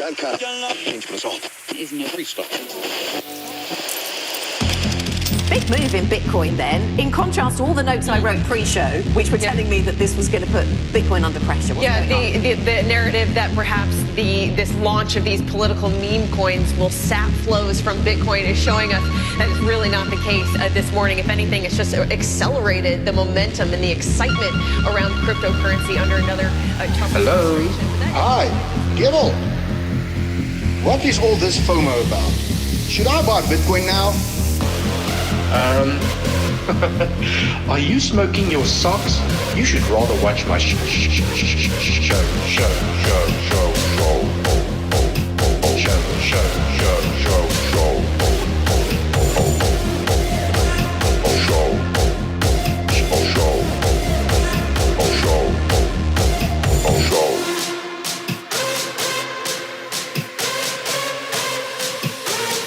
Big move in Bitcoin then, in contrast to all the notes I wrote pre-show, which were telling me that this was going to put Bitcoin under pressure. The narrative that perhaps this launch of these political meme coins will sap flows from Bitcoin is showing us that it's really not the case this morning. If anything, it's just accelerated the momentum and the excitement around cryptocurrency under another Trump administration. Hi, Dewald. What is all this FOMO about? Should I buy Bitcoin now? Are you smoking your socks? You should rather watch my show.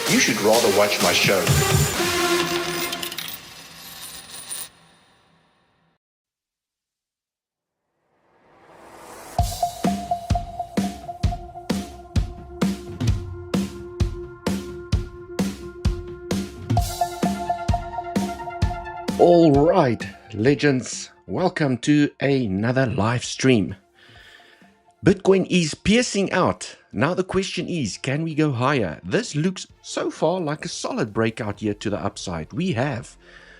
You should rather watch my show. All right, legends, welcome to another live stream. Bitcoin is piercing out. Now the question is, can we go higher? This looks so far like a solid breakout here to the upside. We have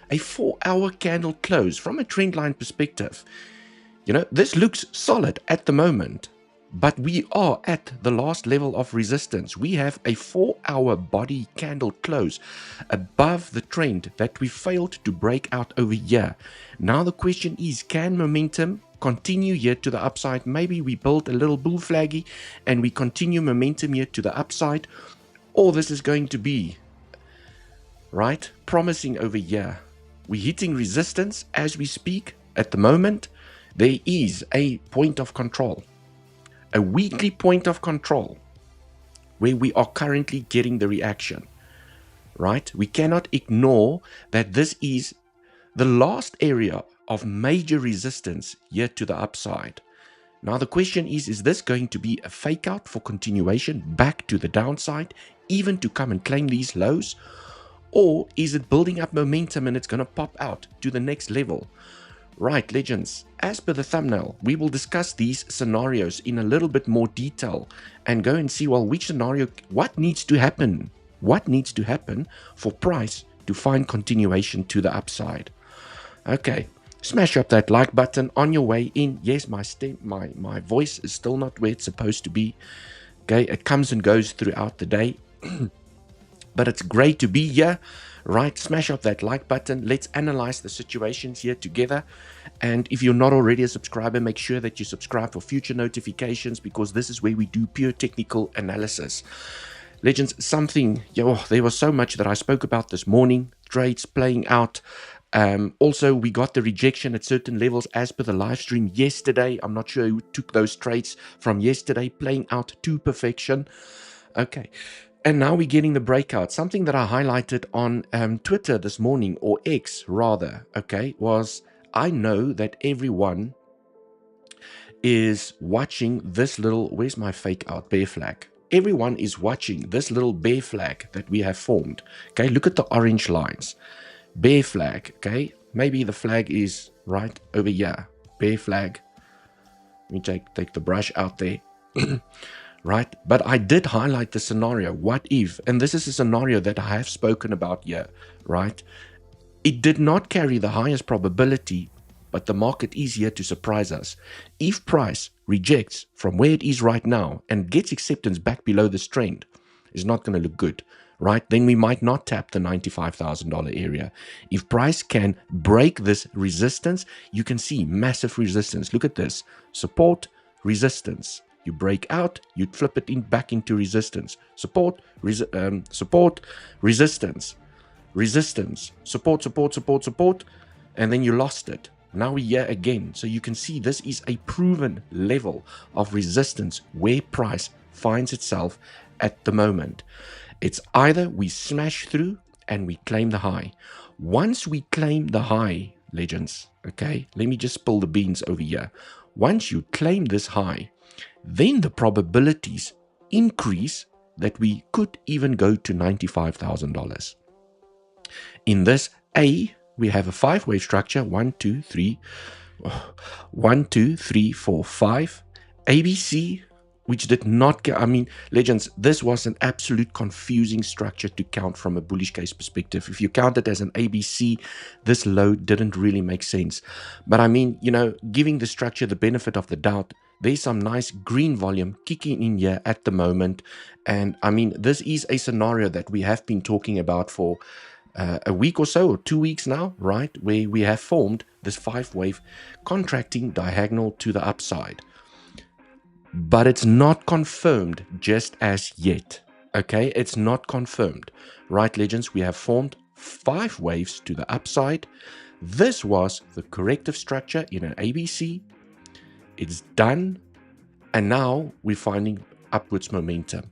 a 4-hour candle close from a trend line perspective. You know, this looks solid at the moment, but we are at the last level of resistance. We have a 4-hour body candle close above the trend that we failed to break out over here. Now the question is, can momentum continue here to the upside? Maybe we build a little bull flaggy and we continue momentum here to the upside, or this is going to be, right, promising over here. We're hitting resistance as we speak at the moment. There is a point of control, a weekly point of control where we are currently getting the reaction, right? We cannot ignore that this is the last area of major resistance here to the upside. Now the question is this going to be a fake out for continuation back to the downside, even to come and claim these lows? Or is it building up momentum and it's going to pop out to the next level? Right, legends, as per the thumbnail, we will discuss these scenarios in a little bit more detail and go and see, well, which scenario, what needs to happen for price to find continuation to the upside. Okay, smash up that like button on your way in. Yes, my voice is still not where it's supposed to be. Okay, it comes and goes throughout the day, but it's great to be here. Right, smash up that like button. Let's analyze the situations here together. And if you're not already a subscriber, make sure that you subscribe for future notifications, because this is where we do pure technical analysis. Legends, there was so much that I spoke about this morning. Trades playing out. Also, we got the rejection at certain levels as per the live stream yesterday. I'm not sure who took those trades from yesterday, playing out to perfection. Okay. And now we're getting the breakout. Something that I highlighted on Twitter this morning, or X rather, okay, was I know that everyone is watching this little, where's my fake out bear flag? Everyone is watching this little bear flag that we have formed. Okay, look at the orange lines. Bear flag, okay? Maybe the flag is right over here. Bear flag. Let me take the brush out there. Right, but I did highlight the scenario, what if, and this is a scenario that I have spoken about here, right? It did not carry the highest probability, but the market is here to surprise us. If price rejects from where it is right now and gets acceptance back below this trend, it's not going to look good, right? Then we might not tap the $95,000 area. If price can break this resistance, you can see massive resistance. Look at this, support, resistance. You break out, you flip it back into resistance. Support, support, resistance, resistance, support, and then you lost it. Now we're here again. So you can see this is a proven level of resistance where price finds itself at the moment. It's either we smash through and we claim the high. Once we claim the high, legends, okay, let me just spill the beans over here. Once you claim this high, then the probabilities increase that we could even go to $95,000. In this A, we have a 5-wave structure, 1, 2, 3, 1, 2, 3, 4, 5. ABC, which did not get, I mean, legends, this was an absolute confusing structure to count from a bullish case perspective. If you count it as an ABC, this low didn't really make sense. But I mean, you know, giving the structure the benefit of the doubt, there's some nice green volume kicking in here at the moment. And I mean, this is a scenario that we have been talking about for a week or so, or 2 weeks now, right? Where we have formed this 5-wave contracting diagonal to the upside. But it's not confirmed just as yet. Okay, it's not confirmed. Right, legends, we have formed 5 waves to the upside. This was the corrective structure in an ABC. It's done. And now we're finding upwards momentum.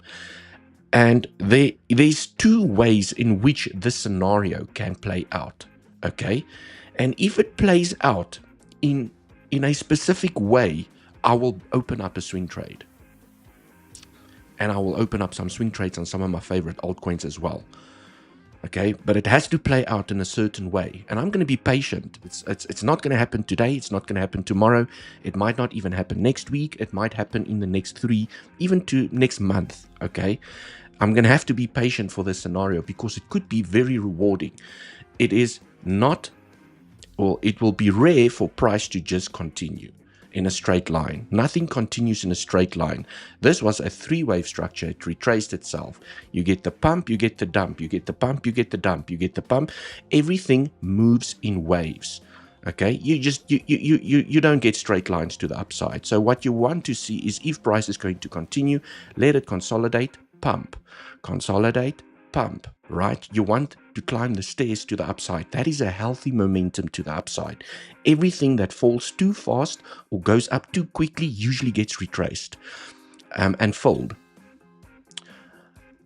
And there's 2 ways in which this scenario can play out. Okay, and if it plays out in a specific way, I will open up a swing trade. And I will open up some swing trades on some of my favorite altcoins as well. Okay, but it has to play out in a certain way. And I'm going to be patient. It's not going to happen today. It's not going to happen tomorrow. It might not even happen next week. It might happen in the next 3, even to next month. Okay, I'm going to have to be patient for this scenario because it could be very rewarding. It is not, well, it will be rare for price to just continue in a straight line. Nothing continues in a straight line. This was a 3-wave structure. It retraced itself. You get the pump, you get the dump, you get the pump, you get the dump, you get the pump. Everything moves in waves. Okay, you don't get straight lines to the upside. So what you want to see is if price is going to continue, let it consolidate, pump, consolidate, pump, right? You want to climb the stairs to the upside. That is a healthy momentum to the upside. Everything that falls too fast or goes up too quickly usually gets retraced and filled.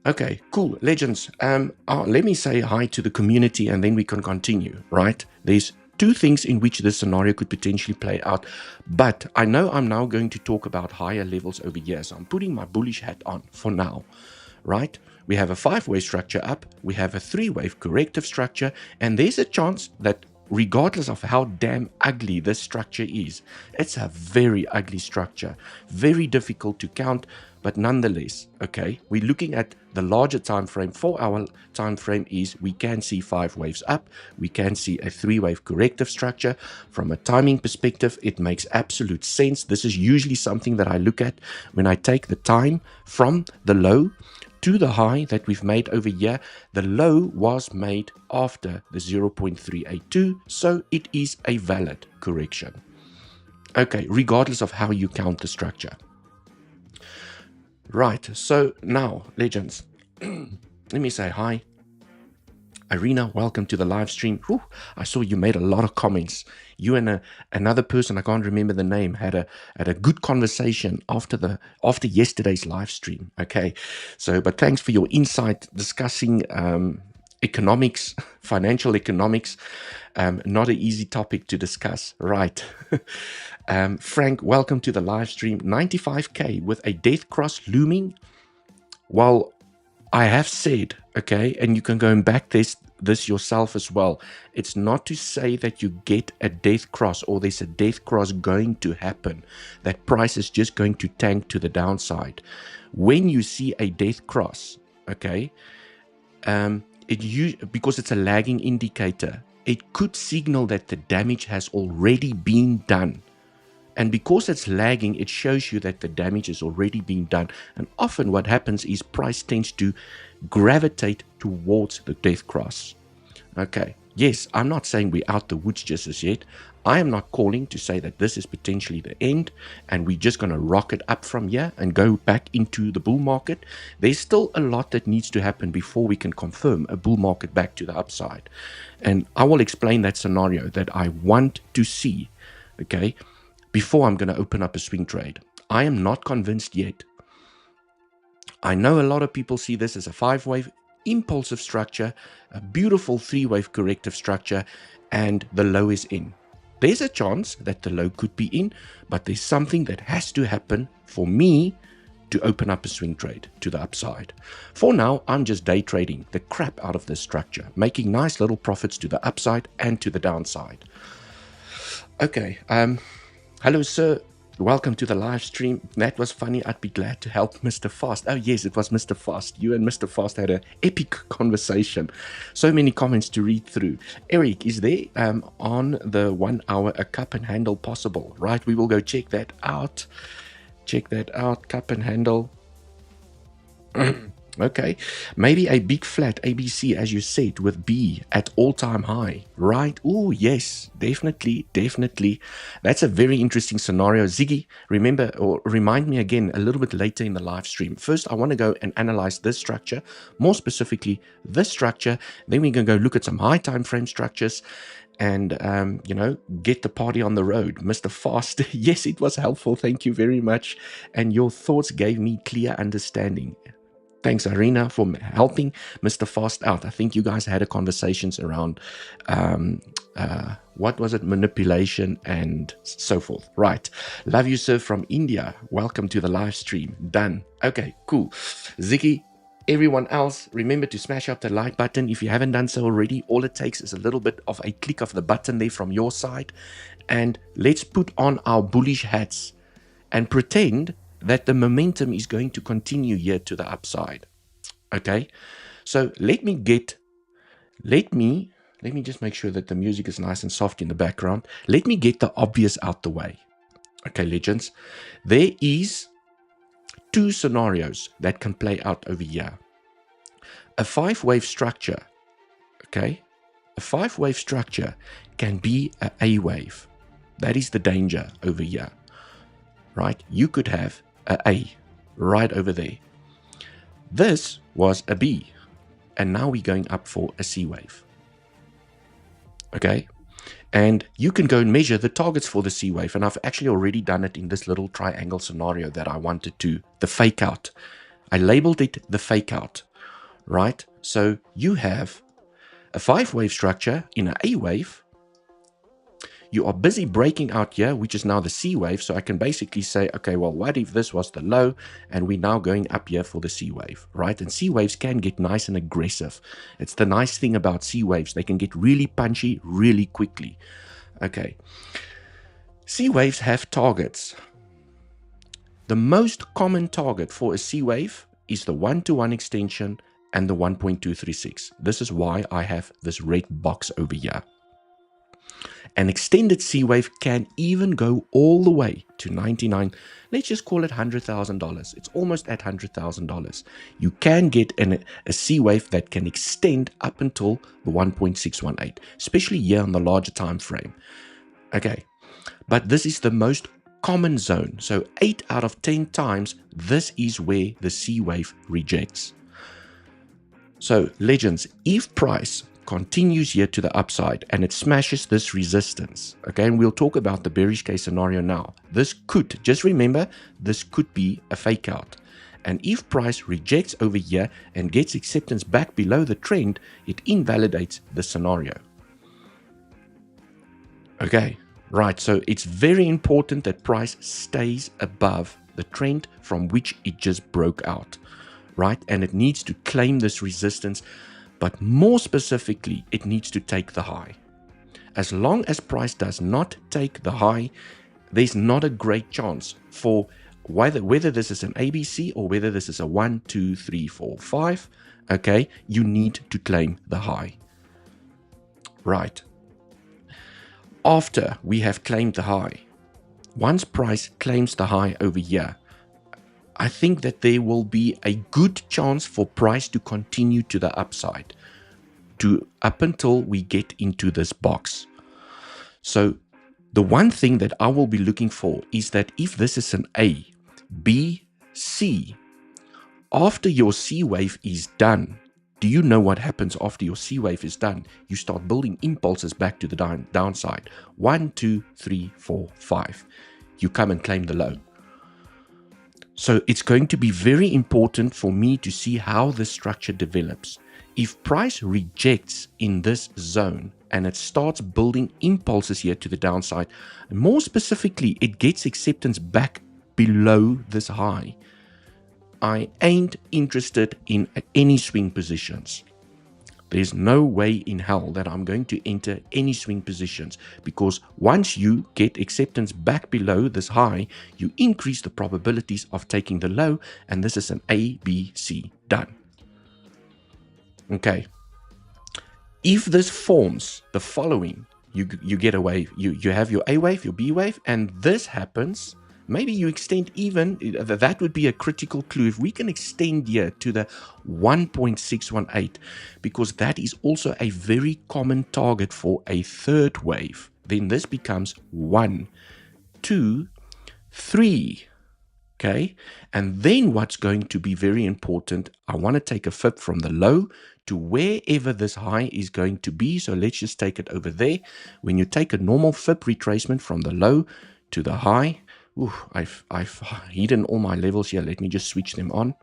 Okay, cool, legends. Let me say hi to the community and then we can continue, right? There's 2 things in which this scenario could potentially play out, but I know I'm now going to talk about higher levels over here, so I'm putting my bullish hat on for now, right? We have a 5-wave structure up, we have a 3-wave corrective structure, and there's a chance that regardless of how damn ugly this structure is, it's a very ugly structure, very difficult to count, but nonetheless, okay, we're looking at the larger time frame. 4-hour time frame is we can see 5 waves up, we can see a 3-wave corrective structure. From a timing perspective, it makes absolute sense. This is usually something that I look at when I take the time from the low to the high that we've made over here. The low was made after the 0.382, so it is a valid correction. Okay, regardless of how you count the structure. Right, so now, legends, let me say hi. Irina, welcome to the live stream. Whew, I saw you made a lot of comments. You and another person, I can't remember the name, had a good conversation after yesterday's live stream. Okay, so but thanks for your insight discussing economics, financial economics. Not an easy topic to discuss, right? Frank, welcome to the live stream. 95K with a death cross looming. Well, I have said, okay, and you can go and back this yourself as well. It's not to say that you get a death cross or there's a death cross going to happen, that price is just going to tank to the downside. When you see a death cross, okay, because it's a lagging indicator, it could signal that the damage has already been done. And because it's lagging, it shows you that the damage has already been done. And often what happens is price tends to gravitate towards the death cross. Okay, yes, I'm not saying we're out the woods just as yet. I am not calling to say that this is potentially the end and we're just going to rocket up from here and go back into the bull market. There's still a lot that needs to happen before we can confirm a bull market back to the upside. And I will explain that scenario that I want to see, okay, before I'm going to open up a swing trade. I am not convinced yet. I know a lot of people see this as a 5-wave impulsive structure, a beautiful 3-wave corrective structure, and the low is in. There's a chance that the low could be in, but there's something that has to happen for me to open up a swing trade to the upside. For now, I'm just day trading the crap out of this structure, making nice little profits to the upside and to the downside. Okay, hello sir, welcome to the live stream. That was funny. I'd be glad to help Mr. Fast. Oh yes, it was Mr. Fast. You and Mr. Fast had an epic conversation. So many comments to read through. Eric, is there on the 1 hour a cup and handle possible? Right, we will go check that out. Check that out, cup and handle. Okay, maybe a big flat ABC, as you said, with B at all-time high, right? Oh, yes, definitely. That's a very interesting scenario. Ziggy, remember, or remind me again a little bit later in the live stream. First, I want to go and analyze this structure, more specifically this structure. Then we can go look at some high time frame structures and, get the party on the road. Mr. Fast, yes, it was helpful. Thank you very much. And your thoughts gave me clear understanding. Thanks, Arena, for helping Mr. Fast out. I think you guys had a conversations around, what was it, manipulation and so forth. Right. Love you, sir, from India. Welcome to the live stream. Done. Okay, cool. Ziggy, everyone else, remember to smash up the like button. If you haven't done so already, all it takes is a little bit of a click of the button there from your side. And let's put on our bullish hats and pretend that the momentum is going to continue here to the upside. Okay, so let me just make sure that the music is nice and soft in the background. Let me get the obvious out the way. Okay, legends, there is two scenarios that can play out over here. A 5-wave structure, okay, a 5-wave structure can be a A-wave. That is the danger over here, right? You could have A right over there. This was a B, and now we're going up for a C wave. Okay, and you can go and measure the targets for the C wave, and I've actually already done it in this little triangle scenario that I wanted to, the fake out. I labeled it the fake out, right? So you have a 5-wave structure in an A wave. You are busy breaking out here, which is now the C wave. So I can basically say, okay, well, what if this was the low and we're now going up here for the C wave, right? And C waves can get nice and aggressive. It's the nice thing about C waves. They can get really punchy really quickly. Okay. C waves have targets. The most common target for a C wave is the 1-to-1 extension and the 1.236. This is why I have this red box over here. An extended C wave can even go all the way to 99. Let's just call it $100,000. It's almost at $100,000. You can get a C wave that can extend up until the 1.618, especially here on the larger time frame. Okay, but this is the most common zone. So 8 out of 10 times, this is where the C wave rejects. So legends, if price continues here to the upside and it smashes this resistance, okay, and we'll talk about the bearish case scenario now. This could, just remember, this could be a fake out. And if price rejects over here and gets acceptance back below the trend, it invalidates the scenario. Okay, right, so it's very important that price stays above the trend from which it just broke out, right? And it needs to claim this resistance. But more specifically, it needs to take the high. As long as price does not take the high, there's not a great chance for whether this is an ABC or whether this is a 1, 2, 3, 4, 5. Okay, you need to claim the high. Right. After we have claimed the high, once price claims the high over here, I think that there will be a good chance for price to continue to the upside up until we get into this box. So the one thing that I will be looking for is that if this is an A, B, C, after your C wave is done, do you know what happens after your C wave is done? You start building impulses back to the downside. 1, 2, 3, 4, 5. You come and claim the low. So it's going to be very important for me to see how this structure develops. If price rejects in this zone and it starts building impulses here to the downside, and more specifically, it gets acceptance back below this high, I ain't interested in any swing positions. There's no way in hell that I'm going to enter any swing positions, because once you get acceptance back below this high, you increase the probabilities of taking the low, and this is an ABC done. Okay. If this forms the following, you get a wave. You have your A wave, your B wave, and this happens. Maybe you extend even, that would be a critical clue. If we can extend here to the 1.618, because that is also a very common target for a third wave, then this becomes 1, 2, 3. Okay, and then what's going to be very important, I want to take a fib from the low to wherever this high is going to be. So let's just take it over there. When you take a normal fib retracement from the low to the high, I've hidden all my levels here. Let me just switch them on.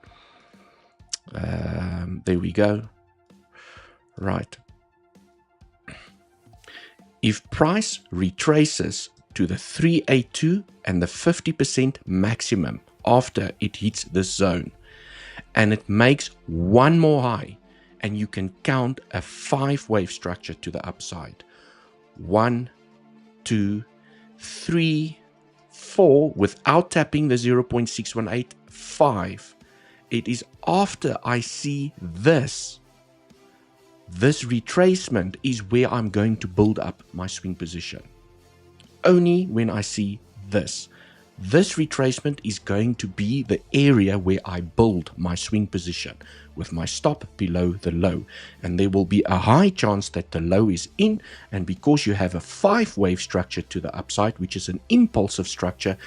There we go. Right. If price retraces to the 382 and the 50% maximum after it hits this zone, and it makes one more high, and you can count a 5-wave structure to the upside. 1, 2, 3, 4, without tapping the 0.618, 5. It is after I see this retracement is where I'm going to build up my swing position. Only when I see this retracement is going to be the area where I build my swing position with my stop below the low, and there will be a high chance that the low is in, and because you have a 5-wave structure to the upside, which is an impulsive structure,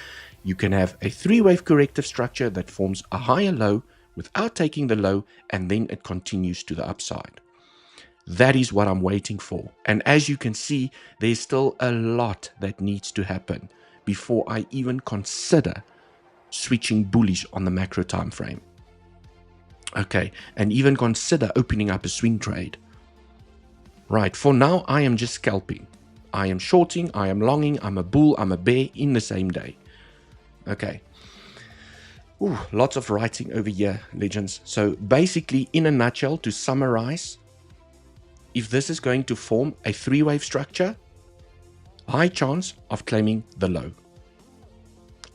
you can have a 3-wave corrective structure that forms a higher low without taking the low, and then it continues to the upside. That is what I'm waiting for. And as you can see, there's still a lot that needs to happen before I even consider switching bullish on the macro time frame. Okay, and even consider opening up a swing trade. Right, for now, I am just scalping. I am shorting, I am longing, I'm a bull, I'm a bear in the same day. Okay. Ooh, lots of writing over here, legends. So basically, in a nutshell, to summarize, if this is going to form a 3-wave structure, high chance of claiming the low.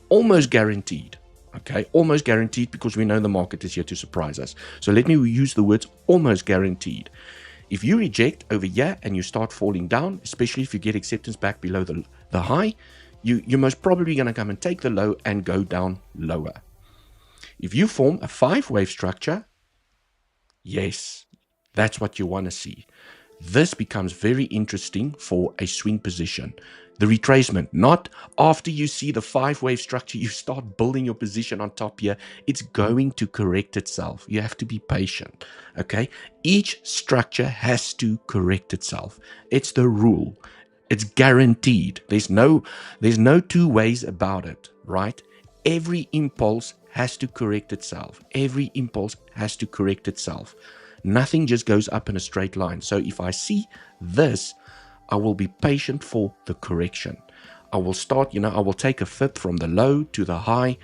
Almost guaranteed. Okay, almost guaranteed, because we know the market is here to surprise us. So let me use the words almost guaranteed. If you reject over here and you start falling down, especially if you get acceptance back below the high, you're most probably going to come and take the low and go down lower. If you form a 5-wave structure, yes, that's what you want to see. This becomes very interesting for a swing position. The retracement, not after you see the 5-wave structure, you start building your position on top here. It's going to correct itself. You have to be patient, okay? Each structure has to correct itself. It's the rule. It's guaranteed. There's no 2 ways about it, right? Every impulse has to correct itself. Every impulse has to correct itself. Nothing just goes up in a straight line. So if I see this, I will be patient for the correction. I will start, I will take a fib from the low to the high,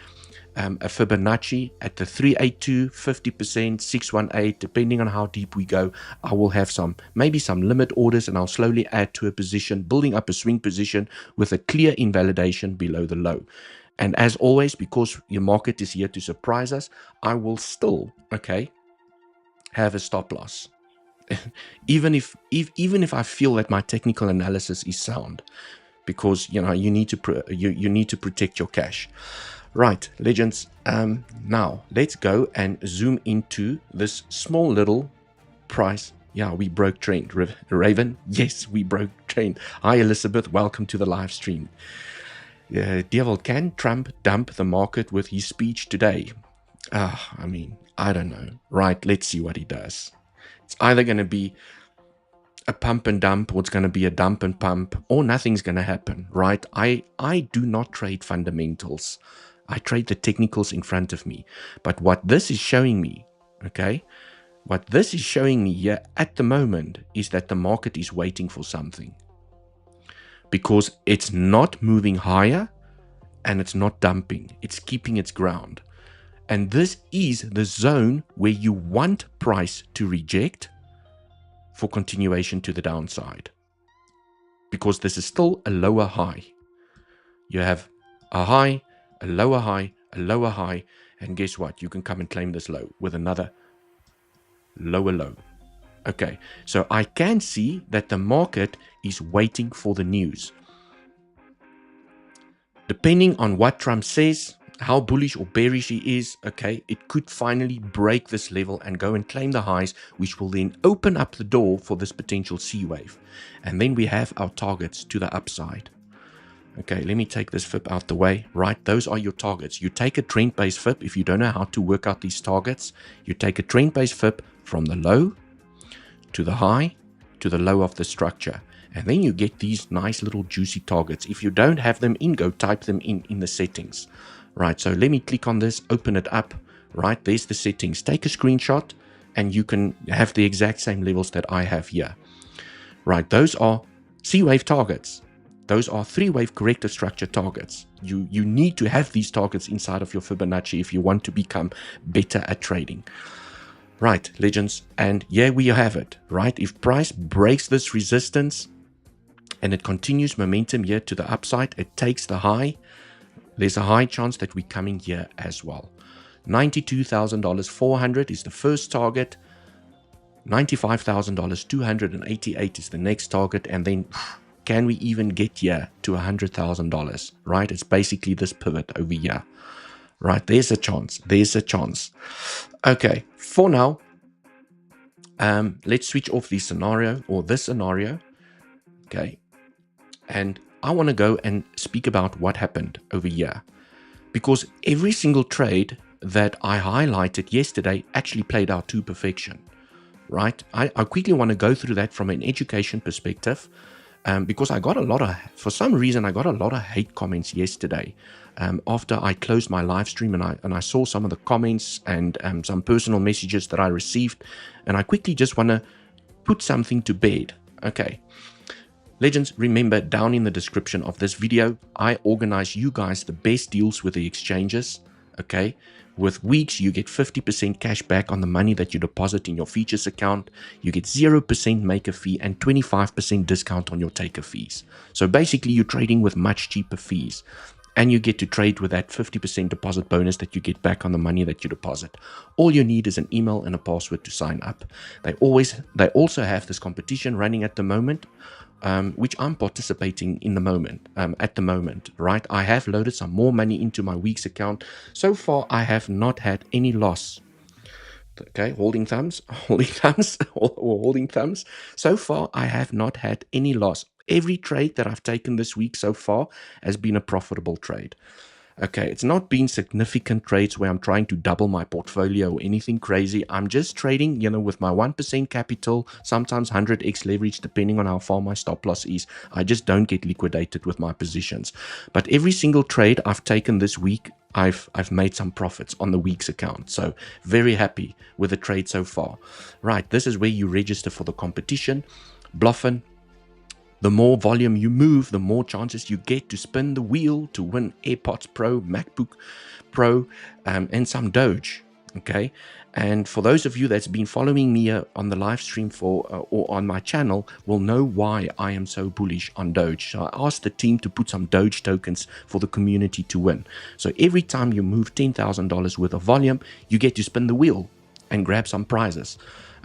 a Fibonacci at the 382, 50%, 618, depending on how deep we go. I will have maybe some limit orders, and I'll slowly add to a position, building up a swing position with a clear invalidation below the low. And as always, because your market is here to surprise us, I will still, have a stop loss. even if I feel that my technical analysis is sound, because you need to protect your cash. Right, legends. Now let's go and zoom into this small little price. Yeah, we broke trend. Raven, yes, we broke trend. Hi Elizabeth, welcome to the live stream. Dewald, can Trump dump the market with his speech today? I don't know. Right, let's see what he does. It's either going to be a pump and dump, or it's going to be a dump and pump, or nothing's going to happen, right? I do not trade fundamentals. I trade the technicals in front of me. But what this is showing me, what this is showing me here at the moment is that the market is waiting for something. Because it's not moving higher and it's not dumping. It's keeping its ground. And this is the zone where you want price to reject for continuation to the downside, because this is still a lower high. You have a high, a lower high, a lower high, and guess what? You can come and claim this low with another lower low. Okay, so I can see that the market is waiting for the news. Depending on what Trump says, how bullish or bearish he is, okay, it could finally break this level and go and claim the highs, which will then open up the door for this potential C wave. And then we have our targets to the upside. Okay, let me take this FIB out the way, right? Those are your targets. You take a trend-based FIB. If you don't know how to work out these targets, you take a trend-based FIB from the low to the high to the low of the structure. And then you get these nice little juicy targets. If you don't have them in, go type them in the settings. Right, so let me click on this, open it up. Right, there's the settings. Take a screenshot and you can have the exact same levels that I have here. Right, those are C-wave targets. Those are 3-wave corrective structure targets. You need to have these targets inside of your Fibonacci if you want to become better at trading. Right, legends, and here we have it, right? If price breaks this resistance and it continues momentum here to the upside, it takes the high, there's a high chance that we're coming here as well. $92,400 is the first target. $95,000, 288 is the next target, and then can we even get here to $100,000, right? It's basically this pivot over here, right? There's a chance. There's a chance. Okay, for now, let's switch off this scenario, okay? And I want to go and speak about what happened over here, because every single trade that I highlighted yesterday actually played out to perfection, right? I quickly want to go through that from an education perspective, because I got a lot of, for some reason, I got a lot of hate comments yesterday after I closed my live stream, and I saw some of the comments and some personal messages that I received, and I quickly just want to put something to bed. Okay. Legends, remember, down in the description of this video, I organize you guys the best deals with the exchanges, okay? With weeks, you get 50% cash back on the money that you deposit in your features account. You get 0% maker fee and 25% discount on your taker fees. So basically, you're trading with much cheaper fees. And you get to trade with that 50% deposit bonus that you get back on the money that you deposit. All you need is an email and a password to sign up. They also have this competition running at the moment, which I'm participating in at the moment, right? I have loaded some more money into my week's account. So far, I have not had any loss. Okay, holding thumbs. So far, I have not had any loss. Every trade that I've taken this week so far has been a profitable trade. Okay, it's not been significant trades where I'm trying to double my portfolio or anything crazy. I'm just trading, with my 1% capital, sometimes 100x leverage, depending on how far my stop loss is. I just don't get liquidated with my positions. But every single trade I've taken this week, I've made some profits on the week's account. So very happy with the trade so far. Right, this is where you register for the competition. Bluffing. The more volume you move, the more chances you get to spin the wheel to win AirPods Pro, MacBook Pro, and some Doge. Okay, and for those of you that's been following me on the live stream or on my channel will know why I am so bullish on Doge. So I asked the team to put some Doge tokens for the community to win. So every time you move $10,000 worth of volume, you get to spin the wheel and grab some prizes.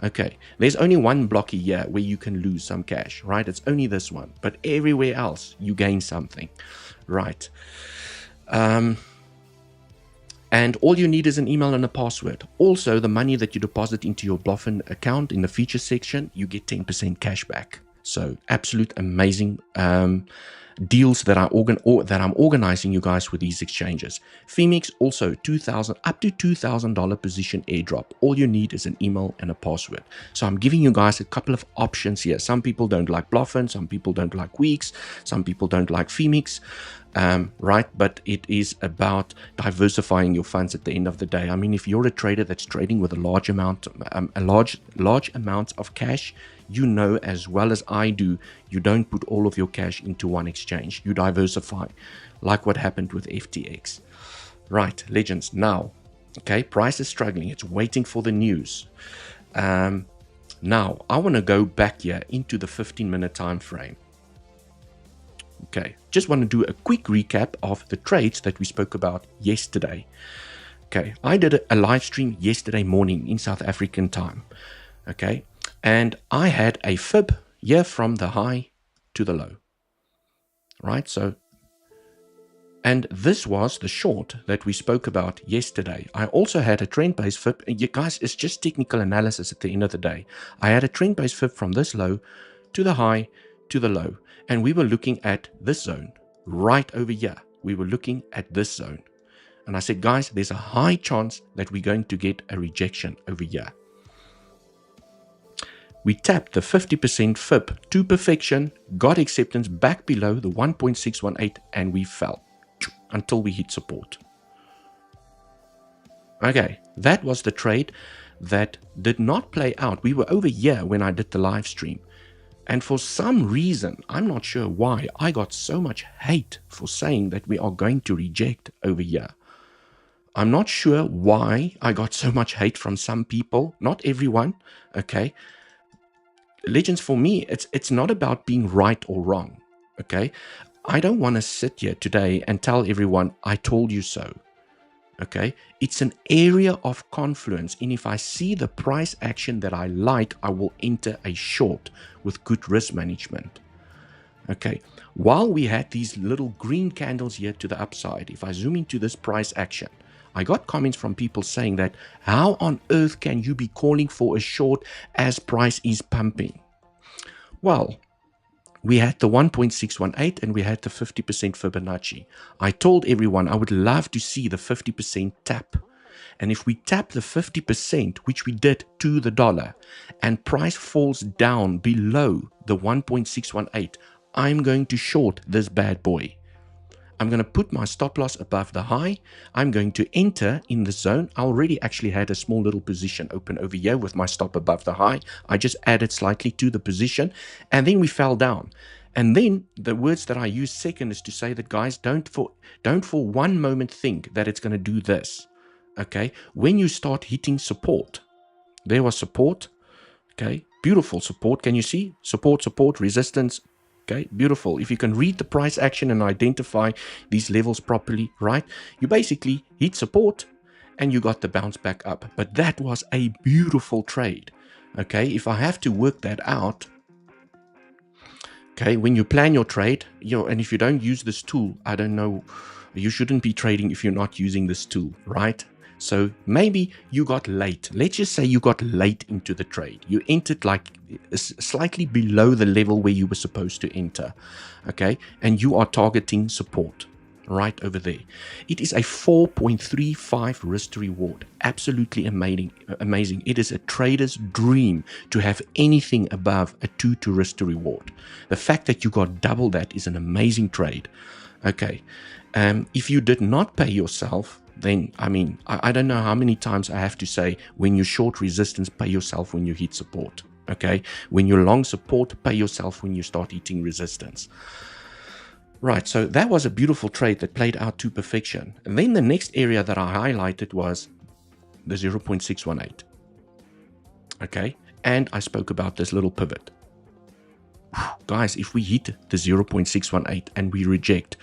Okay, there's only one block a year where you can lose some cash, right? It's only this one, but everywhere else you gain something, right? And all you need is an email and a password. Also, the money that you deposit into your Bluffin account in the feature section, you get 10% cash back. So absolute amazing deals that I'm organizing you guys with these exchanges. Phoenix also up to $2,000 position airdrop. All you need is an email and a password. So I'm giving you guys a couple of options here. Some people don't like Bluffin, some people don't like Weeks, some people don't like Phoenix. Right, but it is about diversifying your funds at the end of the day. I mean, if you're a trader that's trading with a large amount of cash, you know as well as I do, you don't put all of your cash into one exchange. You diversify, like what happened with FTX. Right, legends. Now, Okay, price is struggling. It's waiting for the news. Now, I want to go back here into the 15-minute time frame. Okay, just want to do a quick recap of the trades that we spoke about yesterday. Okay, I did a live stream yesterday morning in South African time. Okay, and I had a fib here from the high to the low. Right, so, and this was the short that we spoke about yesterday. I also had a trend-based fib. And you guys, it's just technical analysis at the end of the day. I had a trend-based fib from this low to the high to the low. And we were looking at this zone right over here. We were looking at this zone. And I said, guys, there's a high chance that we're going to get a rejection over here. We tapped the 50% fib to perfection, got acceptance back below the 1.618, and we fell until we hit support. Okay, that was the trade that did not play out. We were over here when I did the live stream. And for some reason, I'm not sure why, I got so much hate for saying that we are going to reject over here. I'm not sure why I got so much hate from some people, not everyone, okay? Legends, for me, it's not about being right or wrong, okay? I don't want to sit here today and tell everyone, I told you so, okay? It's an area of confluence, and if I see the price action that I like, I will enter a short with good risk management, okay? While we had these little green candles here to the upside, if I zoom into this price action, I got comments from people saying that, how on earth can you be calling for a short as price is pumping? Well, we had the 1.618 and we had the 50% Fibonacci. I told everyone I would love to see the 50% tap. And if we tap the 50%, which we did to the dollar, and price falls down below the 1.618, I'm going to short this bad boy. I'm going to put my stop loss above the high. I'm going to enter in the zone. I already actually had a small little position open over here with my stop above the high. I just added slightly to the position, and then we fell down. And then the words that I use second is to say that, guys, don't for one moment think that it's going to do this. Okay, when you start hitting support, there was support. Okay, beautiful support. Can you see support, resistance? Okay, beautiful. If you can read the price action and identify these levels properly, right? You basically hit support and you got the bounce back up. But that was a beautiful trade. Okay, if I have to work that out, okay, when you plan your trade, and if you don't use this tool, I don't know, you shouldn't be trading if you're not using this tool, right? So maybe you got late. Let's just say you got late into the trade. You entered like slightly below the level where you were supposed to enter, okay? And you are targeting support right over there. It is a 4.35 risk to reward. Absolutely amazing. It is a trader's dream to have anything above a 2 to risk to reward. The fact that you got double that is an amazing trade, okay? If you did not pay yourself, then, I mean, I don't know how many times I have to say, when you short resistance, pay yourself when you hit support, okay? When you're long support, pay yourself when you start hitting resistance. Right, so that was a beautiful trade that played out to perfection. And then the next area that I highlighted was the 0.618, okay? And I spoke about this little pivot. Guys, if we hit the 0.618 and we reject,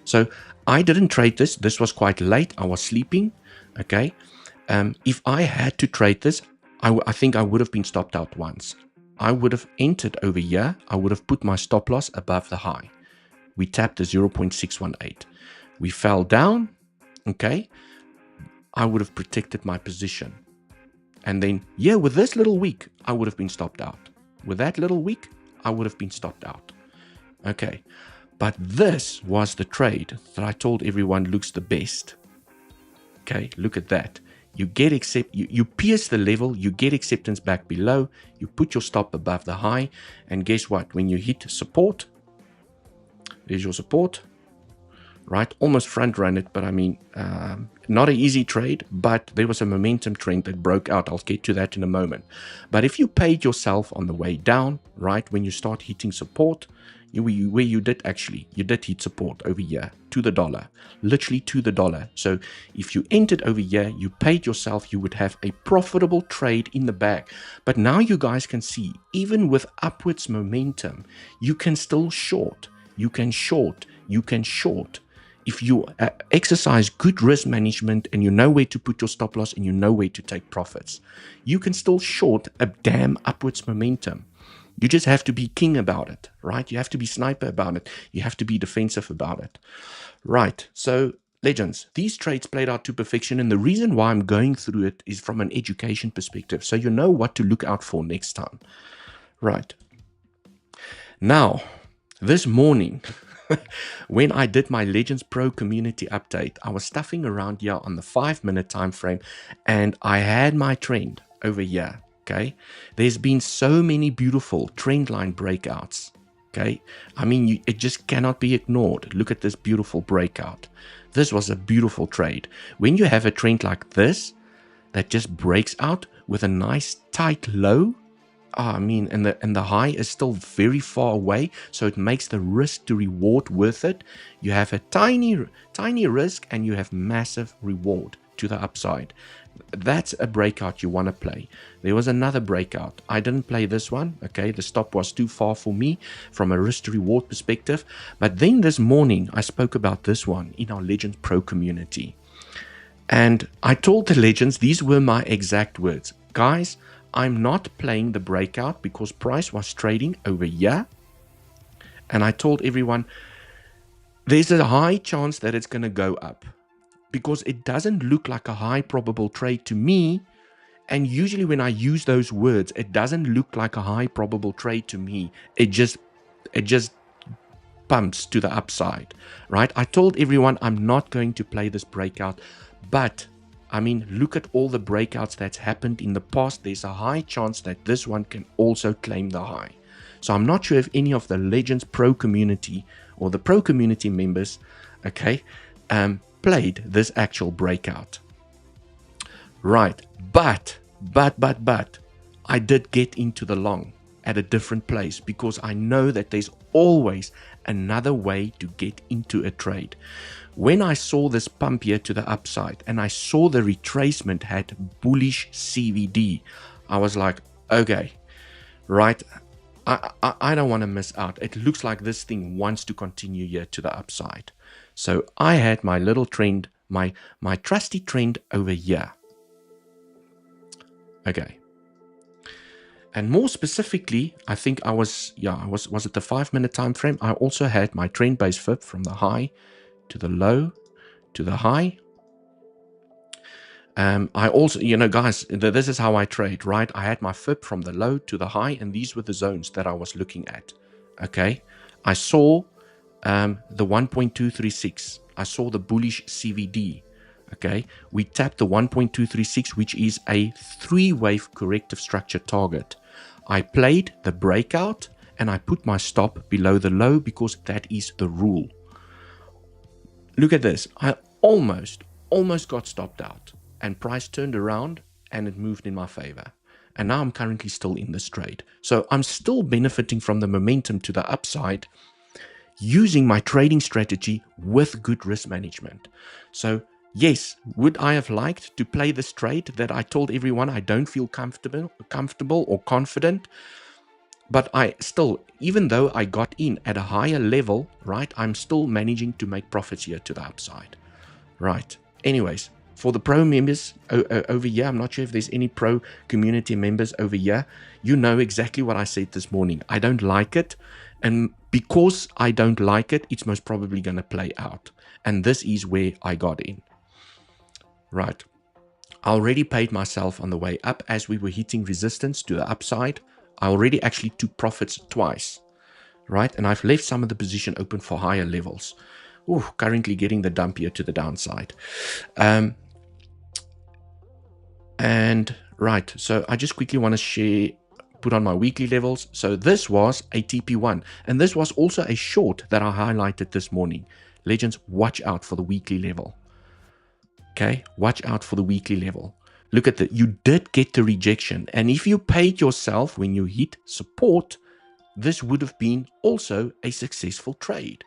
so I didn't trade this. This was quite late. I was sleeping. Okay. If I had to trade this, I think I would have been stopped out once. I would have entered over here. I would have put my stop loss above the high. We tapped the 0.618. We fell down. Okay. I would have protected my position. And then, yeah, with this little wick, I would have been stopped out. With that little wick, I would have been stopped out. Okay. But this was the trade that I told everyone looks the best. Okay, look at that. You get you pierce the level, you get acceptance back below, you put your stop above the high, and guess what? When you hit support, there's your support, right? Almost front run it, but I mean, not an easy trade, but there was a momentum trend that broke out. I'll get to that in a moment. But if you paid yourself on the way down, right, when you start hitting support, where you did hit support over here to the dollar, literally to the dollar. So if you entered over here, you paid yourself, you would have a profitable trade in the bag. But now you guys can see, even with upwards momentum, you can still short, you can short. If you exercise good risk management and you know where to put your stop loss and you know where to take profits, you can still short a damn upwards momentum. You just have to be king about it, right? You have to be sniper about it. You have to be defensive about it, right? So, legends, these trades played out to perfection. And the reason why I'm going through it is from an education perspective. So you know what to look out for next time, right? Now, this morning, when I did my Legends Pro community update, I was stuffing around here on the 5-minute time frame and I had my trend over here. Okay, there's been so many beautiful trend line breakouts. Okay, I mean, it just cannot be ignored. Look at this beautiful breakout. This was a beautiful trade. When you have a trend like this that just breaks out with a nice tight low, I mean, and the high is still very far away, so it makes the risk to reward worth it. You have a tiny risk and you have massive reward to the upside. That's a breakout you want to play. There was another breakout. I didn't play this one. Okay, the stop was too far for me from a risk to reward perspective. But then this morning, I spoke about this one in our Legends Pro community. And I told the Legends, these were my exact words. Guys, I'm not playing the breakout because price was trading over here. And I told everyone, there's a high chance that it's going to go up, because it doesn't look like a high probable trade to me. And usually when I use those words, it doesn't look like a high probable trade to me. It just pumps to the upside, right? I told everyone I'm not going to play this breakout, but I mean, look at all the breakouts that's happened in the past. There's a high chance that this one can also claim the high. So I'm not sure if any of the Legends Pro community or the Pro community members, okay, played this actual breakout, right? But I did get into the long at a different place because I know that there's always another way to get into a trade. When I saw this pump here to the upside and I saw the retracement had bullish CVD, I was like, okay, right, I don't want to miss out. It looks like this thing wants to continue here to the upside. So I had my little trend, my trusty trend over here. Okay. And more specifically, I think was it the 5-minute time frame? I also had my trend base fib from the high to the low to the high. I also, guys, this is how I trade, right? I had my fib from the low to the high, and these were the zones that I was looking at. Okay. I saw the 1.236. I saw the bullish CVD. Okay, we tapped the 1.236, which is a 3-wave corrective structure target. I played the breakout and I put my stop below the low because that is the rule. Look at this. I almost got stopped out, and price turned around and it moved in my favor. And now I'm currently still in this trade. So I'm still benefiting from the momentum to the upside, using my trading strategy with good risk management. So yes, would I have liked to play this trade that I told everyone I don't feel comfortable or confident? But I still, even though I got in at a higher level, right, I'm still managing to make profits here to the upside, right? Anyways, for the pro members over here, I'm not sure if there's any pro community members over here. You know exactly what I said this morning. I don't like it. And because I don't like it, it's most probably going to play out. And this is where I got in. Right. I already paid myself on the way up as we were hitting resistance to the upside. I already actually took profits twice. Right. And I've left some of the position open for higher levels. Ooh, currently getting the dump here to the downside. And right. So I just quickly want to put on my weekly levels. So this was a TP1, and this was also a short that I highlighted this morning. Legends, watch out for the weekly level. Okay, watch out for the weekly level. Look at that. You did get the rejection, and if you paid yourself when you hit support, this would have been also a successful trade.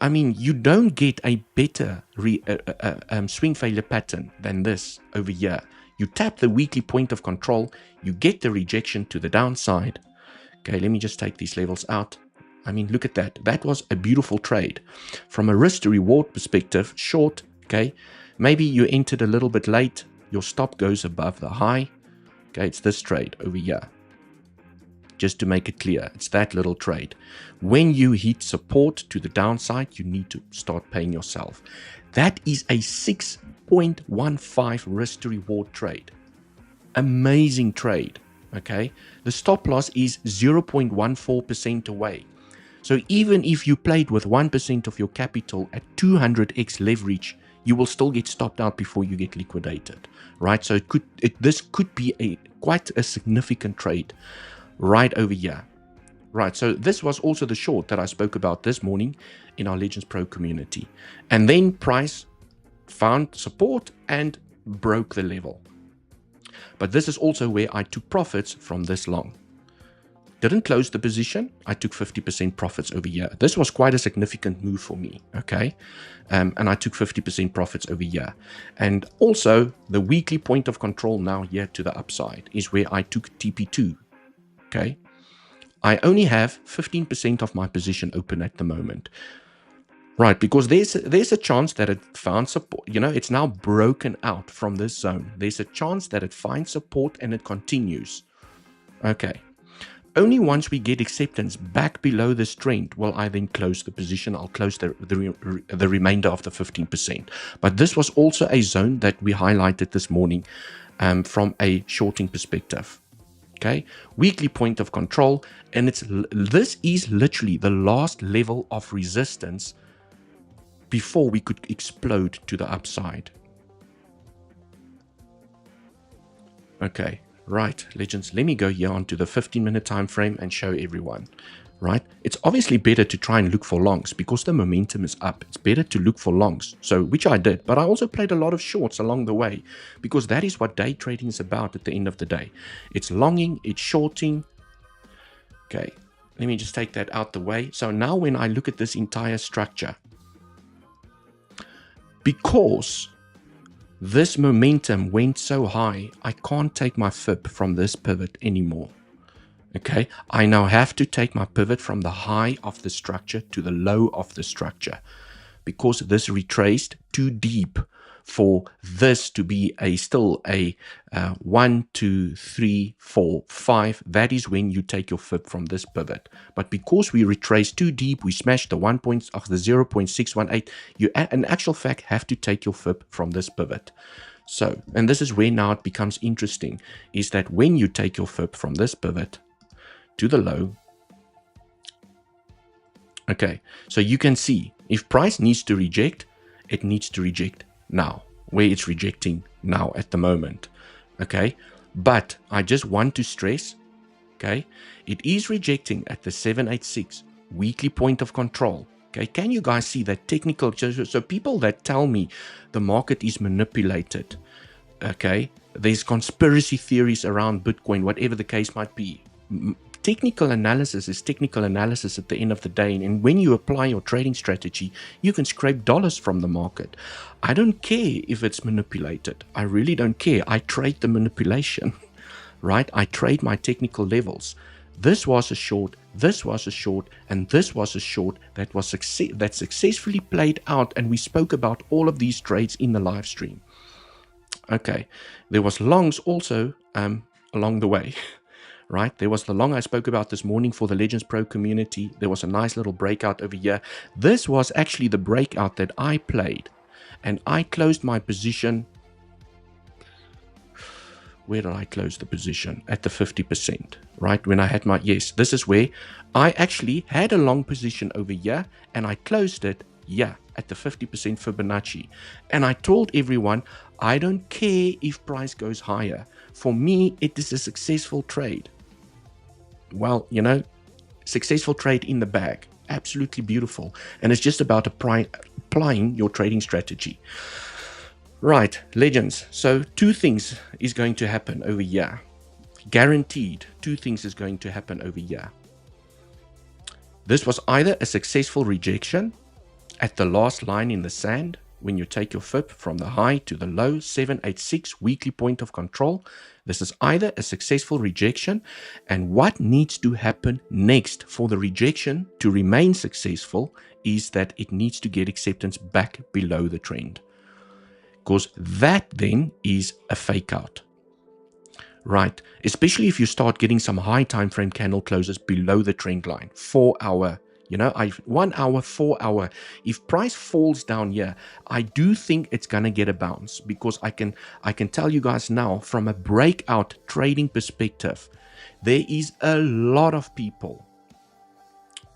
I mean, you don't get a better swing failure pattern than this over here. You tap the weekly point of control, you get the rejection to the downside. Okay, let me just take these levels out. I mean, look at that. That was a beautiful trade. From a risk to reward perspective, short, okay, maybe you entered a little bit late, your stop goes above the high. Okay, it's this trade over here. Just to make it clear, it's that little trade. When you hit support to the downside, you need to start paying yourself. That is a 6.15 risk to reward trade. Amazing trade. Okay, the stop loss is 0.14% away. So even if you played with 1% of your capital at 200x leverage, you will still get stopped out before you get liquidated, right? So this could be quite a significant trade right over here. Right, so this was also the short that I spoke about this morning in our Legends Pro community. And then price found support and broke the level. But this is also where I took profits from this long. Didn't close the position, I took 50% profits over here. This was quite a significant move for me, okay? And I took 50% profits over here. And also, the weekly point of control now here to the upside is where I took TP2. Okay, I only have 15% of my position open at the moment, right? Because there's a chance that it found support. You know, it's now broken out from this zone. There's a chance that it finds support and it continues. Okay, only once we get acceptance back below this trend will I then close the position. I'll close the remainder of the 15%. But this was also a zone that we highlighted this morning from a shorting perspective. Okay, weekly point of control, and this is literally the last level of resistance before we could explode to the upside. Okay, right, legends, let me go here onto the 15-minute time frame and show everyone. Right, it's obviously better to try and look for longs because the momentum is up. It's better to look for longs, so which I did, but I also played a lot of shorts along the way because that is what day trading is about at the end of the day. It's longing, it's shorting. Okay, let me just take that out the way. So now when I look at this entire structure, because this momentum went so high, I can't take my FIB from this pivot anymore. Okay, I now have to take my pivot from the high of the structure to the low of the structure because this retraced too deep for this to be still a 1, 2, 3, 4, 5. That is when you take your FIB from this pivot. But because we retraced too deep, we smashed the 1 point of the 0.618. You, in actual fact, have to take your FIB from this pivot. So, and this is where now it becomes interesting, is that when you take your FIB from this pivot to the low, okay, so you can see if price needs to reject, it needs to reject now, where it's rejecting now at the moment. Okay, but I just want to stress, okay, it is rejecting at the 786 weekly point of control. Okay, can you guys see that technical? So people that tell me the market is manipulated, okay, there's conspiracy theories around Bitcoin, whatever the case might be. Technical analysis is technical analysis at the end of the day, and when you apply your trading strategy, you can scrape dollars from the market. I don't care if it's manipulated. I really don't care. I trade the manipulation, right? I trade my technical levels. This was a short, this was a short, and this was a short that was that successfully played out, and we spoke about all of these trades in the live stream. Okay, there was longs also along the way. Right, there was the long I spoke about this morning for the Legends Pro community. There was a nice little breakout over here. This was actually the breakout that I played, and I closed my position. Where did I close the position? At the 50%, right? When I had my, yes, this is where I actually had a long position over here, and I closed it, yeah, at the 50% Fibonacci. And I told everyone, I don't care if price goes higher. For me, it is a successful trade. Well, you know, successful trade in the bag. Absolutely beautiful. And it's just about applying your trading strategy. Right, legends. So two things is going to happen over here. guaranteed two things is going to happen over here. This was either a successful rejection at the last line in the sand, when you take your FIP from the high to the low, 786 weekly point of control. This is either a successful rejection, and what needs to happen next for the rejection to remain successful is that it needs to get acceptance back below the trend, because that then is a fake out. Right, especially if you start getting some high time frame candle closes below the trend line, 4 hour, 1 hour, 4 hour. If price falls down here, I do think it's gonna get a bounce, because I can tell you guys now, from a breakout trading perspective, there is a lot of people,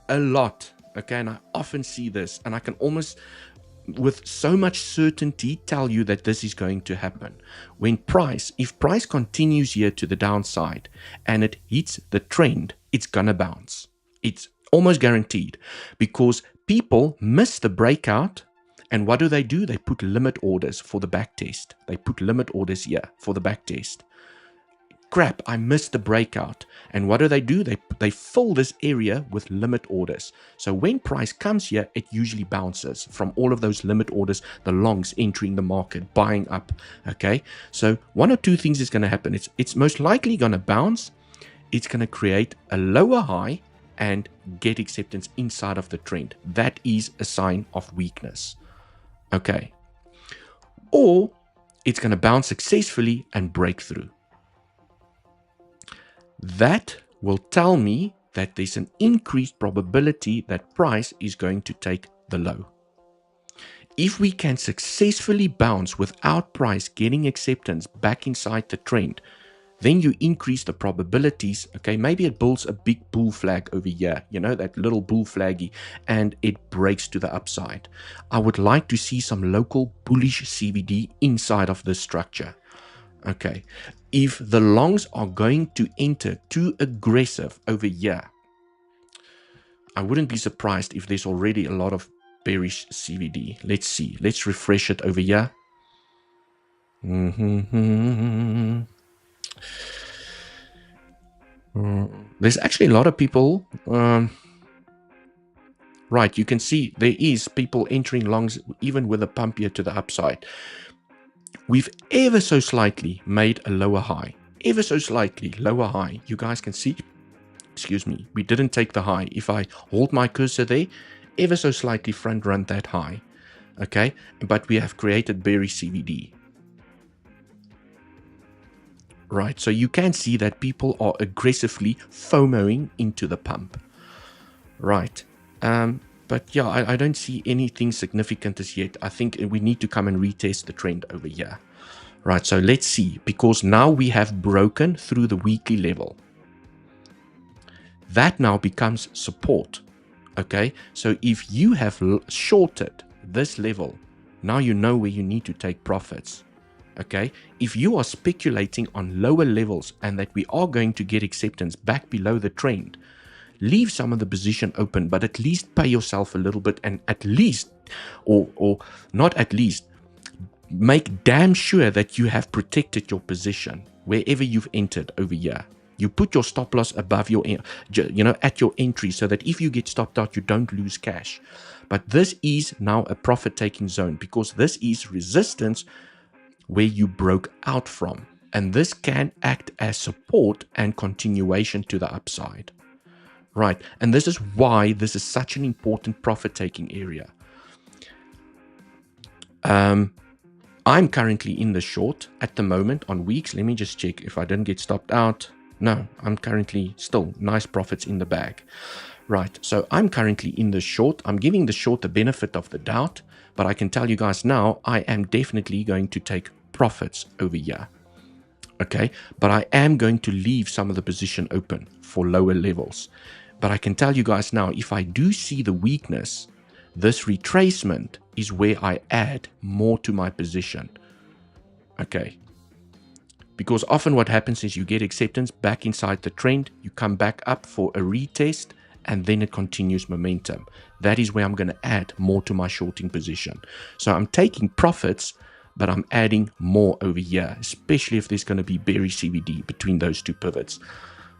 okay, and I often see this, and I can almost with so much certainty tell you that this is going to happen. If price continues here to the downside and it hits the trend, it's gonna bounce. It's almost guaranteed, because people miss the breakout, and what do? They put limit orders for the back test. They put limit orders here for the back test. Crap, I missed the breakout. And what do? They fill this area with limit orders. So when price comes here, it usually bounces from all of those limit orders, the longs entering the market, buying up. Okay, so one or two things is going to happen. It's most likely going to bounce. It's going to create a lower high and get acceptance inside of the trend. That is a sign of weakness. Okay, or it's going to bounce successfully and break through. That will tell me that there's an increased probability that price is going to take the low. If we can successfully bounce without price getting acceptance back inside the trend, then you increase the probabilities. Okay, maybe it builds a big bull flag over here, that little bull flaggy, and it breaks to the upside. I would like to see some local bullish CVD inside of this structure. Okay, if the longs are going to enter too aggressive over here, I wouldn't be surprised if there's already a lot of bearish CVD. Let's see. Let's refresh it over here. There's actually a lot of people. Right, you can see there is people entering longs even with a pump here to the upside. We've ever so slightly made a lower high. Ever so slightly lower high. You guys can see, excuse me, we didn't take the high. If I hold my cursor there, ever so slightly front run that high. Okay, but we have created bearish CVD. Right, so you can see that people are aggressively FOMOing into the pump. Right, but yeah, I don't see anything significant as yet. I think we need to come and retest the trend over here. Right, so let's see, because now we have broken through the weekly level. That now becomes support. Okay, so if you have shorted this level, now you know where you need to take profits. Okay, if you are speculating on lower levels and that we are going to get acceptance back below the trend, leave some of the position open, but at least pay yourself a little bit, and at least, or not at least, make damn sure that you have protected your position wherever you've entered over here. You put your stop loss above your, at your entry, so that if you get stopped out, you don't lose cash. But this is now a profit-taking zone, because this is resistance where you broke out from, and this can act as support and continuation to the upside. Right, and this is why this is such an important profit-taking area. I'm currently in the short at the moment on weeks. Let me just check if I didn't get stopped out. No, I'm currently still nice profits in the bag. Right, so I'm currently in the short. I'm giving the short the benefit of the doubt, but I can tell you guys now, I am definitely going to take profits over here. Okay, but I am going to leave some of the position open for lower levels. But I can tell you guys now, if I do see the weakness, this retracement is where I add more to my position. Okay, because often what happens is you get acceptance back inside the trend, you come back up for a retest, and then it continues momentum. That is where I'm going to add more to my shorting position. So I'm taking profits, but I'm adding more over here, especially if there's going to be bearish CVD between those two pivots.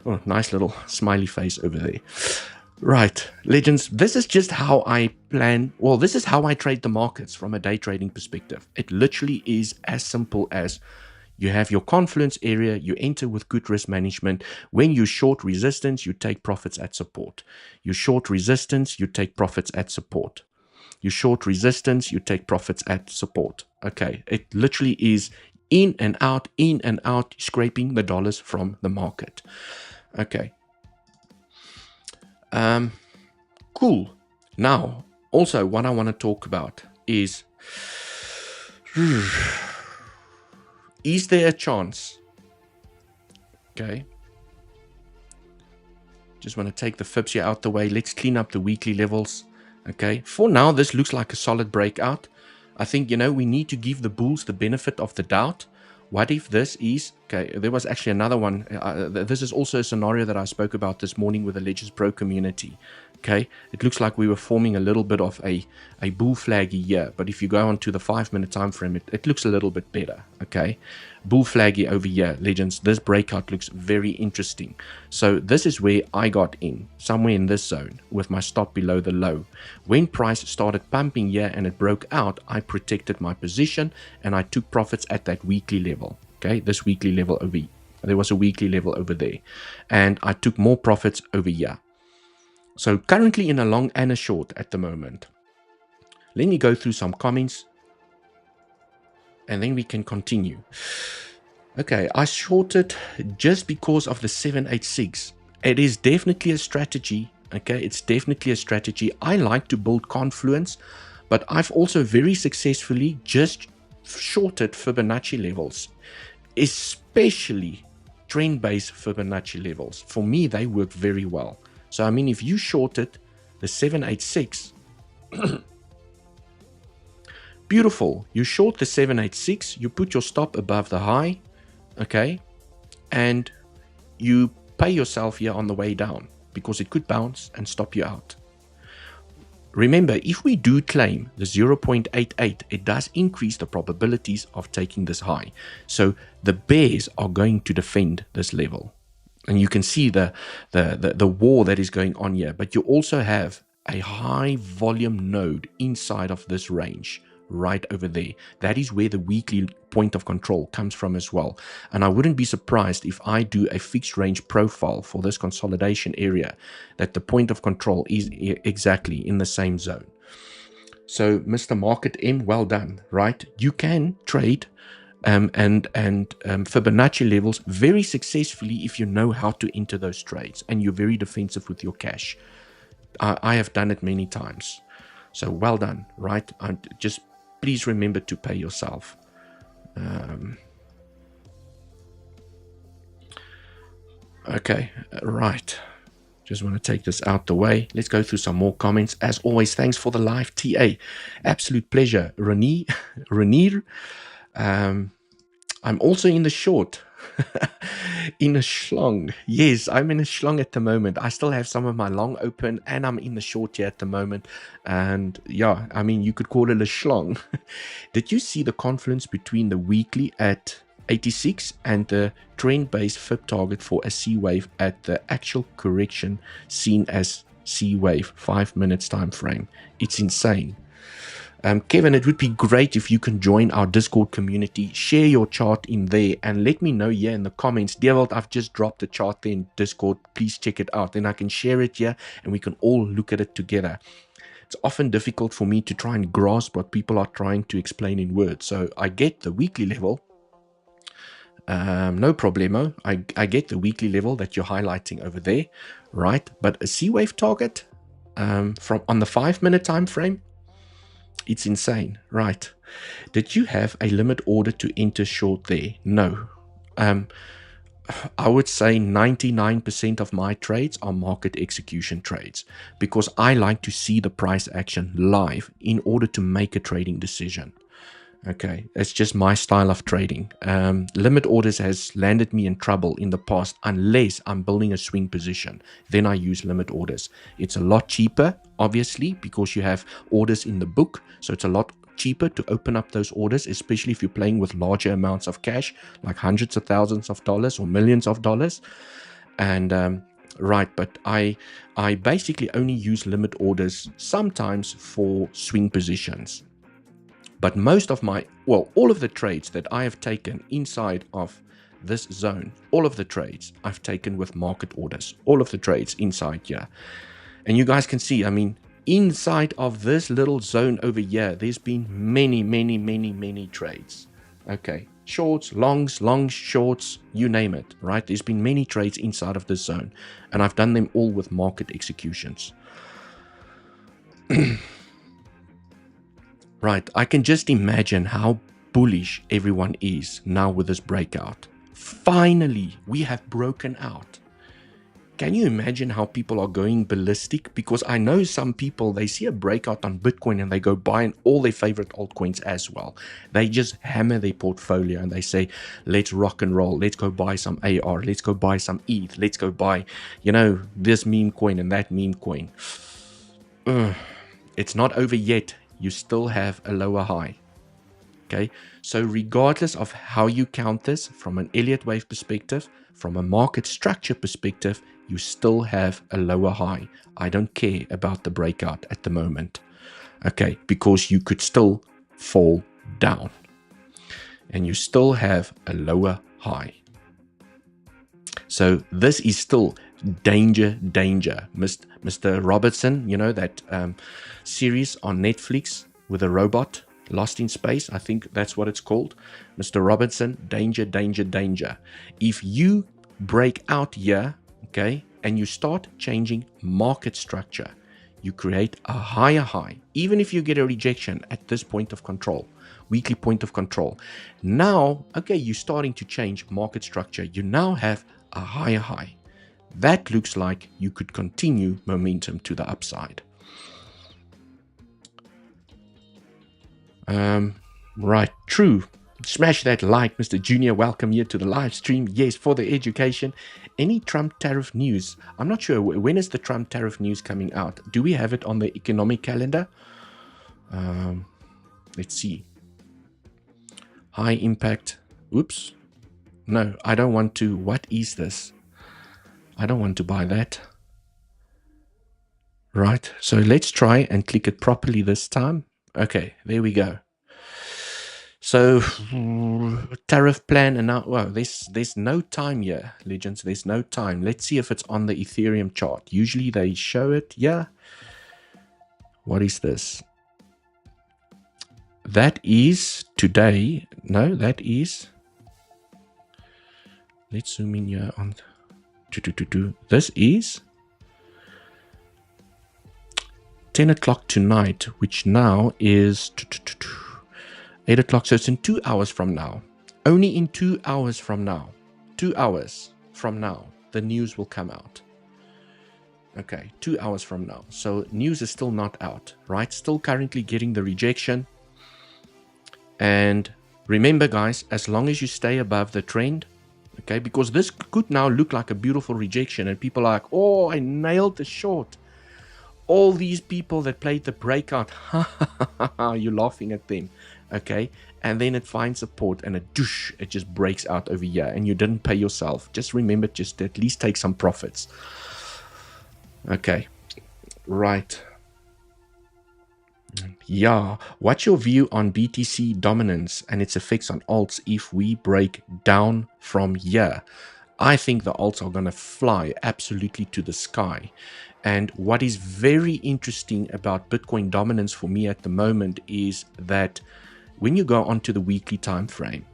Oh, nice little smiley face over there. Right, legends, this is just how I plan. Well, this is how I trade the markets from a day trading perspective. It literally is as simple as you have your confluence area, you enter with good risk management. When you short resistance, you take profits at support. You short resistance, you take profits at support. You short resistance, you take profits at support. Okay, it literally is in and out, scraping the dollars from the market. Okay. Cool. Now, also what I want to talk about is there a chance? Okay. Just want to take the fibs here out the way. Let's clean up the weekly levels. Okay. For now, this looks like a solid breakout. I think, we need to give the bulls the benefit of the doubt. What if this is, okay, there was actually another one. This is also a scenario that I spoke about this morning with the Legends Pro community. Okay, it looks like we were forming a little bit of a bull flaggy here, but if you go on to the 5-minute time frame, it looks a little bit better. Okay, bull flaggy over here, Legends. This breakout looks very interesting. So this is where I got in, somewhere in this zone, with my stop below the low. When price started pumping here and it broke out, I protected my position and I took profits at that weekly level. Okay, this weekly level over here. There was a weekly level over there, and I took more profits over here. So currently in a long and a short at the moment. Let me go through some comments and then we can continue. Okay, I shorted just because of the 786. It is definitely a strategy. Okay, it's definitely a strategy. I like to build confluence, but I've also very successfully just shorted Fibonacci levels, especially trend-based Fibonacci levels. For me, they work very well. So, I mean, if you shorted the 786, beautiful. You short the 786, you put your stop above the high, okay, and you pay yourself here on the way down because it could bounce and stop you out. Remember, if we do claim the 0.88, it does increase the probabilities of taking this high. So the bears are going to defend this level. And you can see the war that is going on here. But you also have a high volume node inside of this range right over there. That is where the weekly point of control comes from as well. And I wouldn't be surprised if I do a fixed range profile for this consolidation area, that the point of control is exactly in the same zone. So Mr. Market M, well done, right? You can trade Fibonacci levels very successfully if you know how to enter those trades and you're very defensive with your cash. I have done it many times. So well done, right? Just please remember to pay yourself. Okay, right. Just want to take this out the way. Let's go through some more comments. As always, thanks for the live, TA. Absolute pleasure. Renier. I'm also in the short. In a schlong. Yes, I'm in a schlong at the moment. I still have some of my long open and I'm in the short here at the moment. And yeah, I mean, you could call it a schlong. Did you see the confluence between the weekly at 86 and the trend-based fib target for a C wave at the actual correction seen as C wave 5 minutes time frame? It's insane. Kevin, it would be great if you can join our Discord community, share your chart in there, and let me know here in the comments. Dewald, I've just dropped the chart there in Discord. Please check it out. Then I can share it here, and we can all look at it together. It's often difficult for me to try and grasp what people are trying to explain in words. So I get the weekly level. No problemo. I get the weekly level that you're highlighting over there, right? But a C wave target from on the 5 minute time frame. It's insane, right? Did you have a limit order to enter short there? No. I would say 99% of my trades are market execution trades because I like to see the price action live in order to make a trading decision. Okay, it's just my style of trading. Limit orders has landed me in trouble in the past unless I'm building a swing position. Then I use limit orders. It's a lot cheaper, obviously, because you have orders in the book. So it's a lot cheaper to open up those orders, especially if you're playing with larger amounts of cash, like hundreds of thousands of dollars or millions of dollars. And right, but I basically only use limit orders sometimes for swing positions. But most of my, well, all of the trades that I have taken inside of this zone, all of the trades I've taken with market orders, all of the trades inside here. And you guys can see, I mean, inside of this little zone over here, there's been many trades. Okay, shorts, longs, shorts, you name it, right? There's been many trades inside of this zone, and I've done them all with market executions. Right, I can just imagine how bullish everyone is now with this breakout. Finally, we have broken out. Can you imagine how people are going ballistic? Because I know some people, they see a breakout on Bitcoin and they go buying all their favorite altcoins as well. They just hammer their portfolio and they say, let's rock and roll. Let's go buy some AR. Let's go buy some ETH. Let's go buy, you know, this meme coin and that meme coin. It's not over yet. You still have a lower high. Okay, so regardless of how you count this from an Elliott wave perspective, from a market structure perspective, you still have a lower high. I don't care about the breakout at the moment. Okay, because you could still fall down and you still have a lower high. So this is still danger. Mr. Robertson, you know, that series on Netflix with a robot, Lost in Space, I think that's what it's called. Mr. Robertson, danger. If you break out here, okay, and you start changing market structure, you create a higher high, even if you get a rejection at this point of control, weekly point of control. Now, okay, you're starting to change market structure. You now have a higher high. That looks like you could continue momentum to the upside. Right, true. Smash that like, Mr. Junior. Welcome here to the live stream. Yes, for the education. Any Trump tariff news? I'm not sure. When is the Trump tariff news coming out? Do we have it on the economic calendar? Let's see. High impact. Oops. No, I don't want to. What is this? I don't want to buy that. Right, so let's try and click it properly this time. Okay, there we go. So tariff plan, and now, well, there's no time here, legends. There's no time. Let's see if it's on the Ethereum chart. Usually they show it. Yeah. What is this? That is today. No, that is. Let's zoom in here on. This is 10 o'clock tonight, which now is 8 o'clock. So it's in 2 hours from now. Only in 2 hours from now. 2 hours from now, the news will come out. Okay, 2 hours from now. So news is still not out, right? Still currently getting the rejection. And remember, guys, as long as you stay above the trend, okay, because this could now look like a beautiful rejection and people are like, oh, I nailed the short. All these people that played the breakout, you're laughing at them, okay? And then it finds support and it just breaks out over here and you didn't pay yourself. Just remember, just at least take some profits. Okay, right. Yeah, what's your view on BTC dominance and its effects on alts if we break down from here? I think the alts are going to fly absolutely to the sky. And what is very interesting about Bitcoin dominance for me at the moment is that when you go onto the weekly time frame,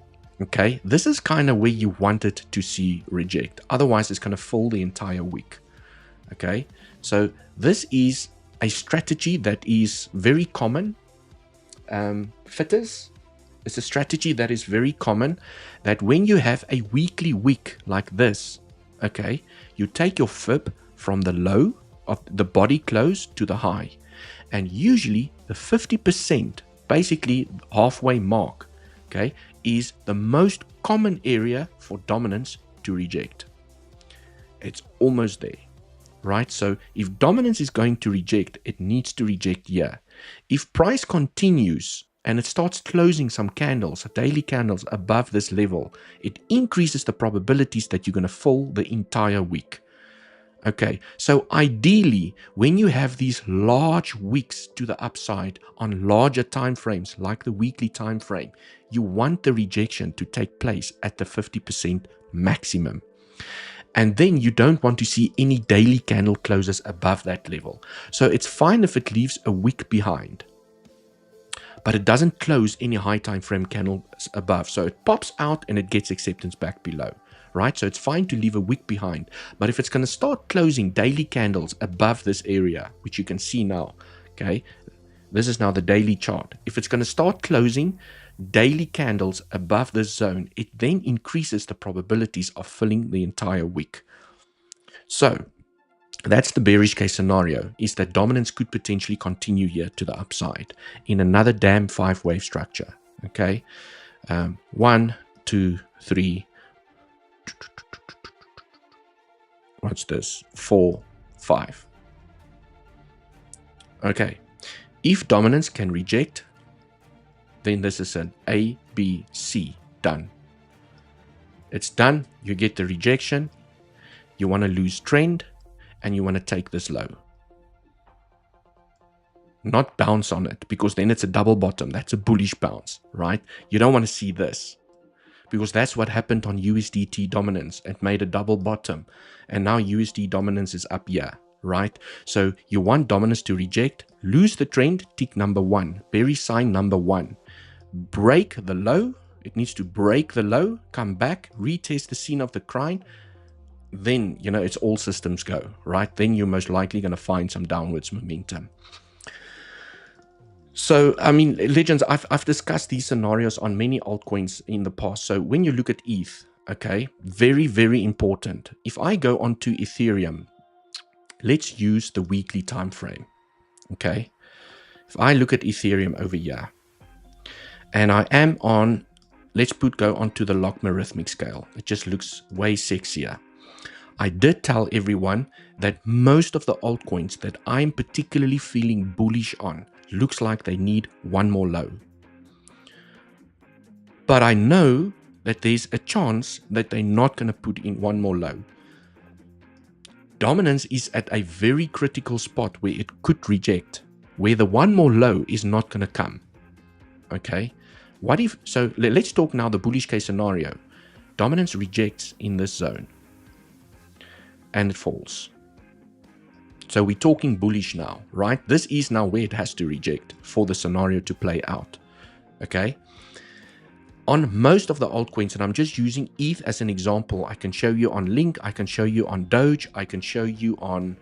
okay, this is kind of where you want it to see reject. Otherwise, it's going to fall the entire week. Okay, so this is a strategy that is very common. Fitters, it's a strategy that is very common, that when you have a weekly wick like this, okay, you take your fib from the low of the body close to the high, and usually the 50%, basically halfway mark, okay, is the most common area for dominance to reject. It's almost there. Right, so if dominance is going to reject, it needs to reject here. If price continues and it starts closing some candles, daily candles above this level, it increases the probabilities that you're going to fall the entire week. Okay, so ideally, when you have these large wicks to the upside on larger time frames, like the weekly time frame, you want the rejection to take place at the 50% maximum. And then you don't want to see any daily candle closes above that level. So it's fine if it leaves a wick behind, but it doesn't close any high time frame candles above. So it pops out and it gets acceptance back below, right? So it's fine to leave a wick behind, but if it's going to start closing daily candles above this area, which you can see now, okay, this is now the daily chart. If it's going to start closing daily candles above this zone, it then increases the probabilities of filling the entire wick. So that's the bearish case scenario, is that dominance could potentially continue here to the upside in another damn 5-wave structure. Okay, 1, 2, 3, what's this, 4, 5. Okay, if dominance can reject, then this is an A, B, C, done. It's done. You get the rejection. You want to lose trend, and you want to take this low. Not bounce on it, because then it's a double bottom. That's a bullish bounce, right? You don't want to see this, because that's what happened on USDT dominance. It made a double bottom, and now USD dominance is up here, right? So you want dominance to reject, lose the trend, tick number 1, bearish sign number 1. Break the low. It needs to break the low, come back, retest the scene of the decline. Then, you know, it's all systems go, right? Then you're most likely going to find some downwards momentum. So, I mean, legends, I've discussed these scenarios on many altcoins in the past. So when you look at ETH, okay, very, very important. If I go onto Ethereum, let's use the weekly time frame, okay? If I look at Ethereum over here, and I am on, let's go onto the logarithmic scale. It just looks way sexier. I did tell everyone that most of the altcoins that I'm particularly feeling bullish on looks like they need one more low. But I know that there's a chance that they're not going to put in one more low. Dominance is at a very critical spot where it could reject, where the one more low is not going to come. Okay, what if, so let's talk now the bullish case scenario. Dominance rejects in this zone and it falls. So we're talking bullish now, right? This is now where it has to reject for the scenario to play out. Okay, on most of the altcoins, and I'm just using ETH as an example, I can show you on Link, I can show you on Doge, I can show you on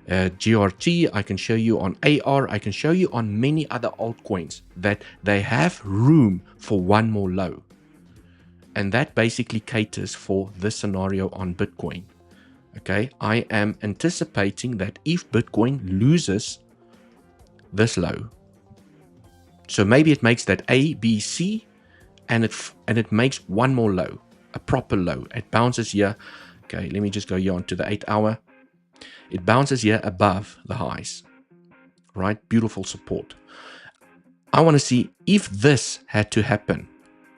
GRT, I can show you on AR, I can show you on many other altcoins that they have room for one more low. And that basically caters for this scenario on Bitcoin. Okay, I am anticipating that if Bitcoin loses this low, so maybe it makes that A, B, C, and it makes one more low, a proper low. It bounces here. Okay, let me just go here onto the 8 hour. It bounces here above the highs, right? Beautiful support. I want to see if this had to happen.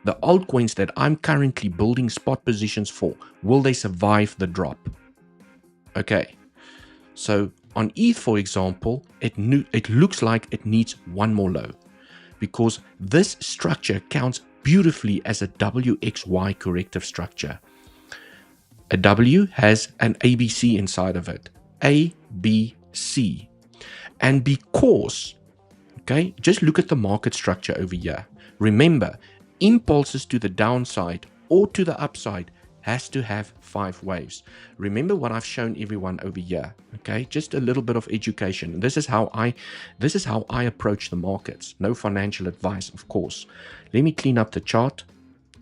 The altcoins that I'm currently building spot positions for, will they survive the drop? Okay, so on ETH, for example, it looks like it needs one more low, because this structure counts beautifully as a WXY corrective structure. A W has an ABC inside of it. A, B, C. And because, okay, just look at the market structure over here. Remember, impulses to the downside or to the upside has to have 5 waves. Remember what I've shown everyone over here, okay? Just a little bit of education. This is how I approach the markets. No financial advice, of course. Let me clean up the chart.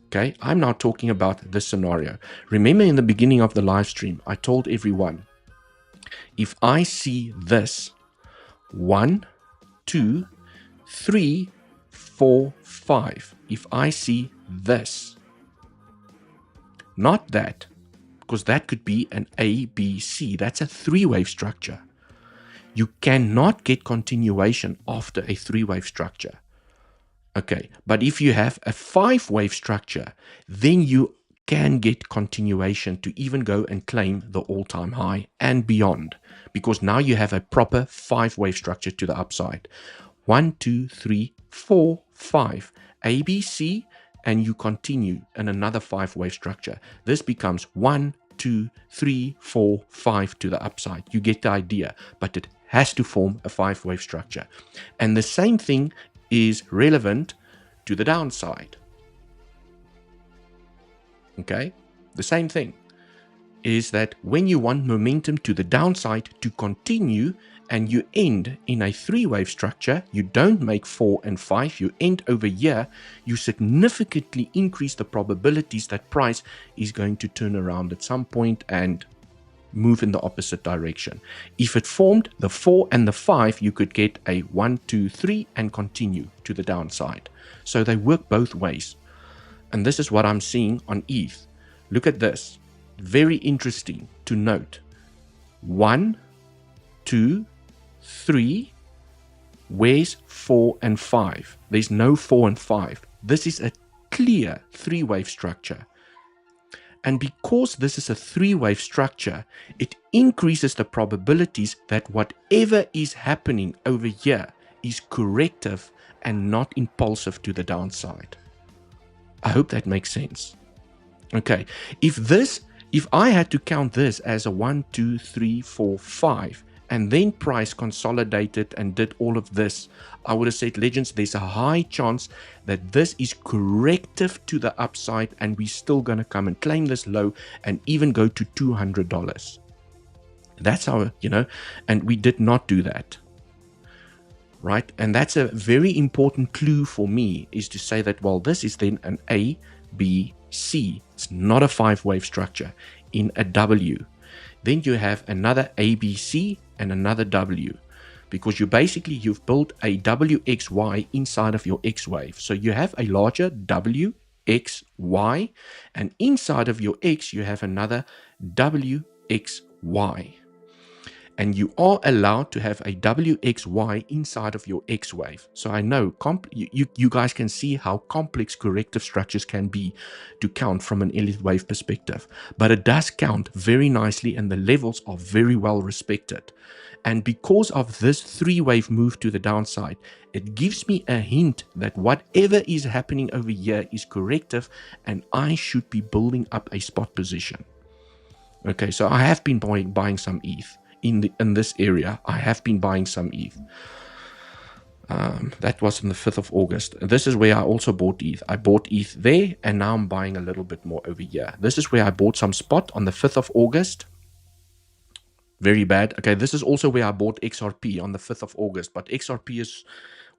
Okay, I'm now talking about this scenario. Remember in the beginning of the live stream, I told everyone, if I see this 1, 2, 3, 4, 5, if I see this, not that, because that could be an A, B, C. That's a 3-wave structure. You cannot get continuation after a 3-wave structure. Okay, but if you have a 5-wave structure, then you can get continuation to even go and claim the all-time high and beyond, because now you have a proper 5-wave structure to the upside. 1, 2, 3, 4, 5, ABC, and you continue in another 5-wave structure. This becomes 1, 2, 3, 4, 5 to the upside. You get the idea, but it has to form a 5-wave structure. And the same thing is relevant to the downside. Okay, the same thing is that when you want momentum to the downside to continue and you end in a 3-wave structure, you don't make 4 and 5, you end over here, you significantly increase the probabilities that price is going to turn around at some point and move in the opposite direction. If it formed the 4 and the 5, you could get a 1, 2, 3 and continue to the downside. So they work both ways. And this is what I'm seeing on ETH. Look at this. Very interesting to note. 1, 2, 3. Where's 4 and 5? There's no 4 and 5. This is a clear 3-wave structure. And because this is a 3-wave structure, it increases the probabilities that whatever is happening over here is corrective and not impulsive to the downside. I hope that makes sense. Okay, if I had to count this as a 1, 2, 3, 4, 5, and then price consolidated and did all of this, I would have said, Legends, there's a high chance that this is corrective to the upside and we're still going to come and claim this low and even go to $200. That's how, and we did not do that. Right? And that's a very important clue for me, is to say that, well, this is then an A, B, C. It's not a 5-wave structure in a W. Then you have another ABC and another W, because you've built a WXY inside of your X wave. So you have a larger WXY, and inside of your X you have another WXY. And you are allowed to have a WXY inside of your X wave. So I know you guys can see how complex corrective structures can be to count from an Elliott wave perspective. But it does count very nicely and the levels are very well respected. And because of this 3-wave move to the downside, it gives me a hint that whatever is happening over here is corrective and I should be building up a spot position. Okay, so I have been buying some ETH. In this area, I have been buying some ETH. That was on the 5th of August. This is where I also bought ETH. I bought ETH there, and now I'm buying a little bit more over here. This is where I bought some spot on the 5th of August. Very bad. Okay, this is also where I bought XRP on the 5th of August, but XRP is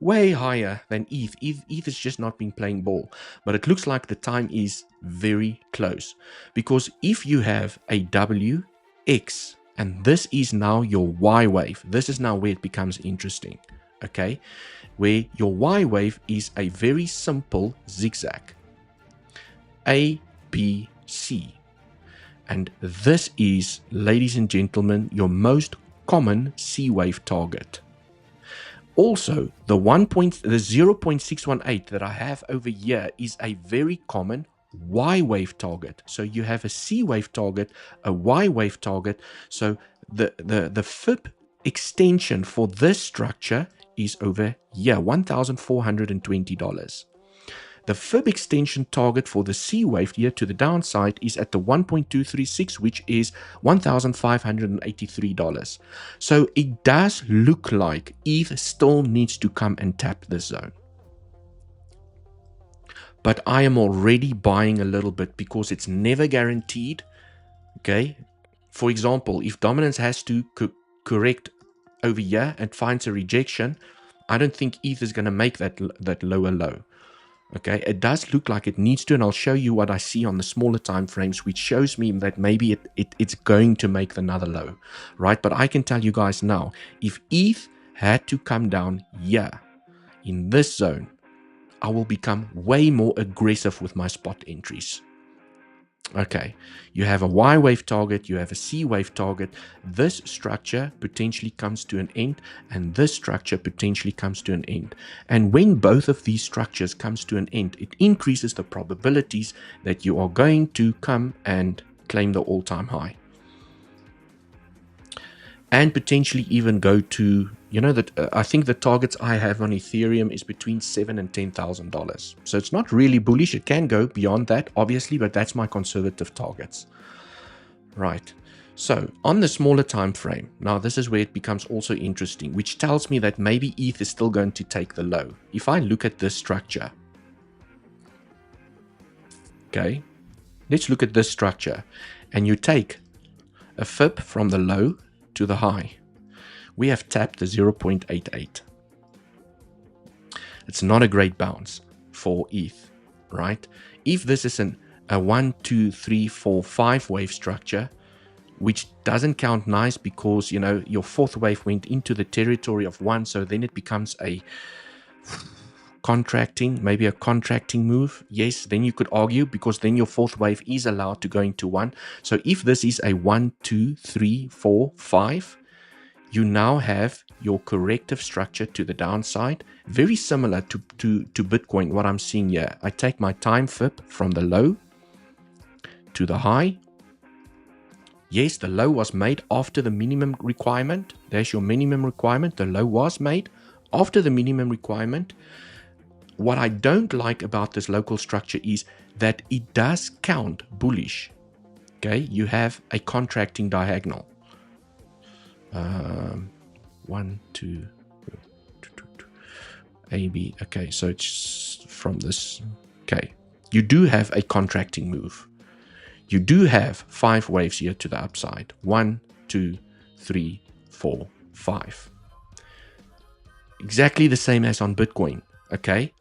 way higher than ETH. ETH has just not been playing ball, but it looks like the time is very close, because if you have a WX, and this is now your Y wave. This is now where it becomes interesting, okay? Where your Y wave is a very simple zigzag. A, B, C. And this is, ladies and gentlemen, your most common C wave target. Also, the 0.618 that I have over here is a very common Y wave target. So you have a C wave target, a Y wave target. So the fib extension for this structure is over here, $1,420. The fib extension target for the C wave here to the downside is at the 1.236, which is $1,583. So it does look like ETH still needs to come and tap this zone. But I am already buying a little bit because it's never guaranteed. Okay. For example, if dominance has to correct over here and finds a rejection, I don't think ETH is going to make that lower low. Okay. It does look like it needs to, and I'll show you what I see on the smaller time frames, which shows me that maybe it's going to make another low, right? But I can tell you guys now, if ETH had to come down here in this zone, I will become way more aggressive with my spot entries. Okay, you have a Y wave target, you have a C wave target. This structure potentially comes to an end, and this structure potentially comes to an end. And when both of these structures comes to an end, it increases the probabilities that you are going to come and claim the all-time high. And potentially even go to, you know, that I think the targets I have on Ethereum is between $7,000 and $10,000. So it's not really bullish. It can go beyond that, obviously, but that's my conservative targets. Right. So on the smaller time frame, now this is where it becomes also interesting, which tells me that maybe ETH is still going to take the low. If I look at this structure, okay, let's look at this structure, and you take a fib from the low to the high. We have tapped the 0.88. It's not a great bounce for ETH, right? If this is a 1, 2, 3, 4, 5 wave structure, which doesn't count nice because, you know, your fourth wave went into the territory of 1, so then it becomes a contracting, maybe a contracting move. Yes, then you could argue, because then your fourth wave is allowed to go into 1. So if this is a 1, 2, 3, 4, 5, you now have your corrective structure to the downside, very similar to Bitcoin, what I'm seeing here. I take my time fib from the low to the high. Yes, the low was made after the minimum requirement. There's your minimum requirement. The low was made after the minimum requirement. What I don't like about this local structure is that it does count bullish. Okay, you have a contracting diagonal. 1, 2, A, B. Okay, so it's from this. Okay, you do have a contracting move. You do have 5 waves here to the upside. 1, 2, 3, 4, 5. Exactly the same as on Bitcoin. Okay,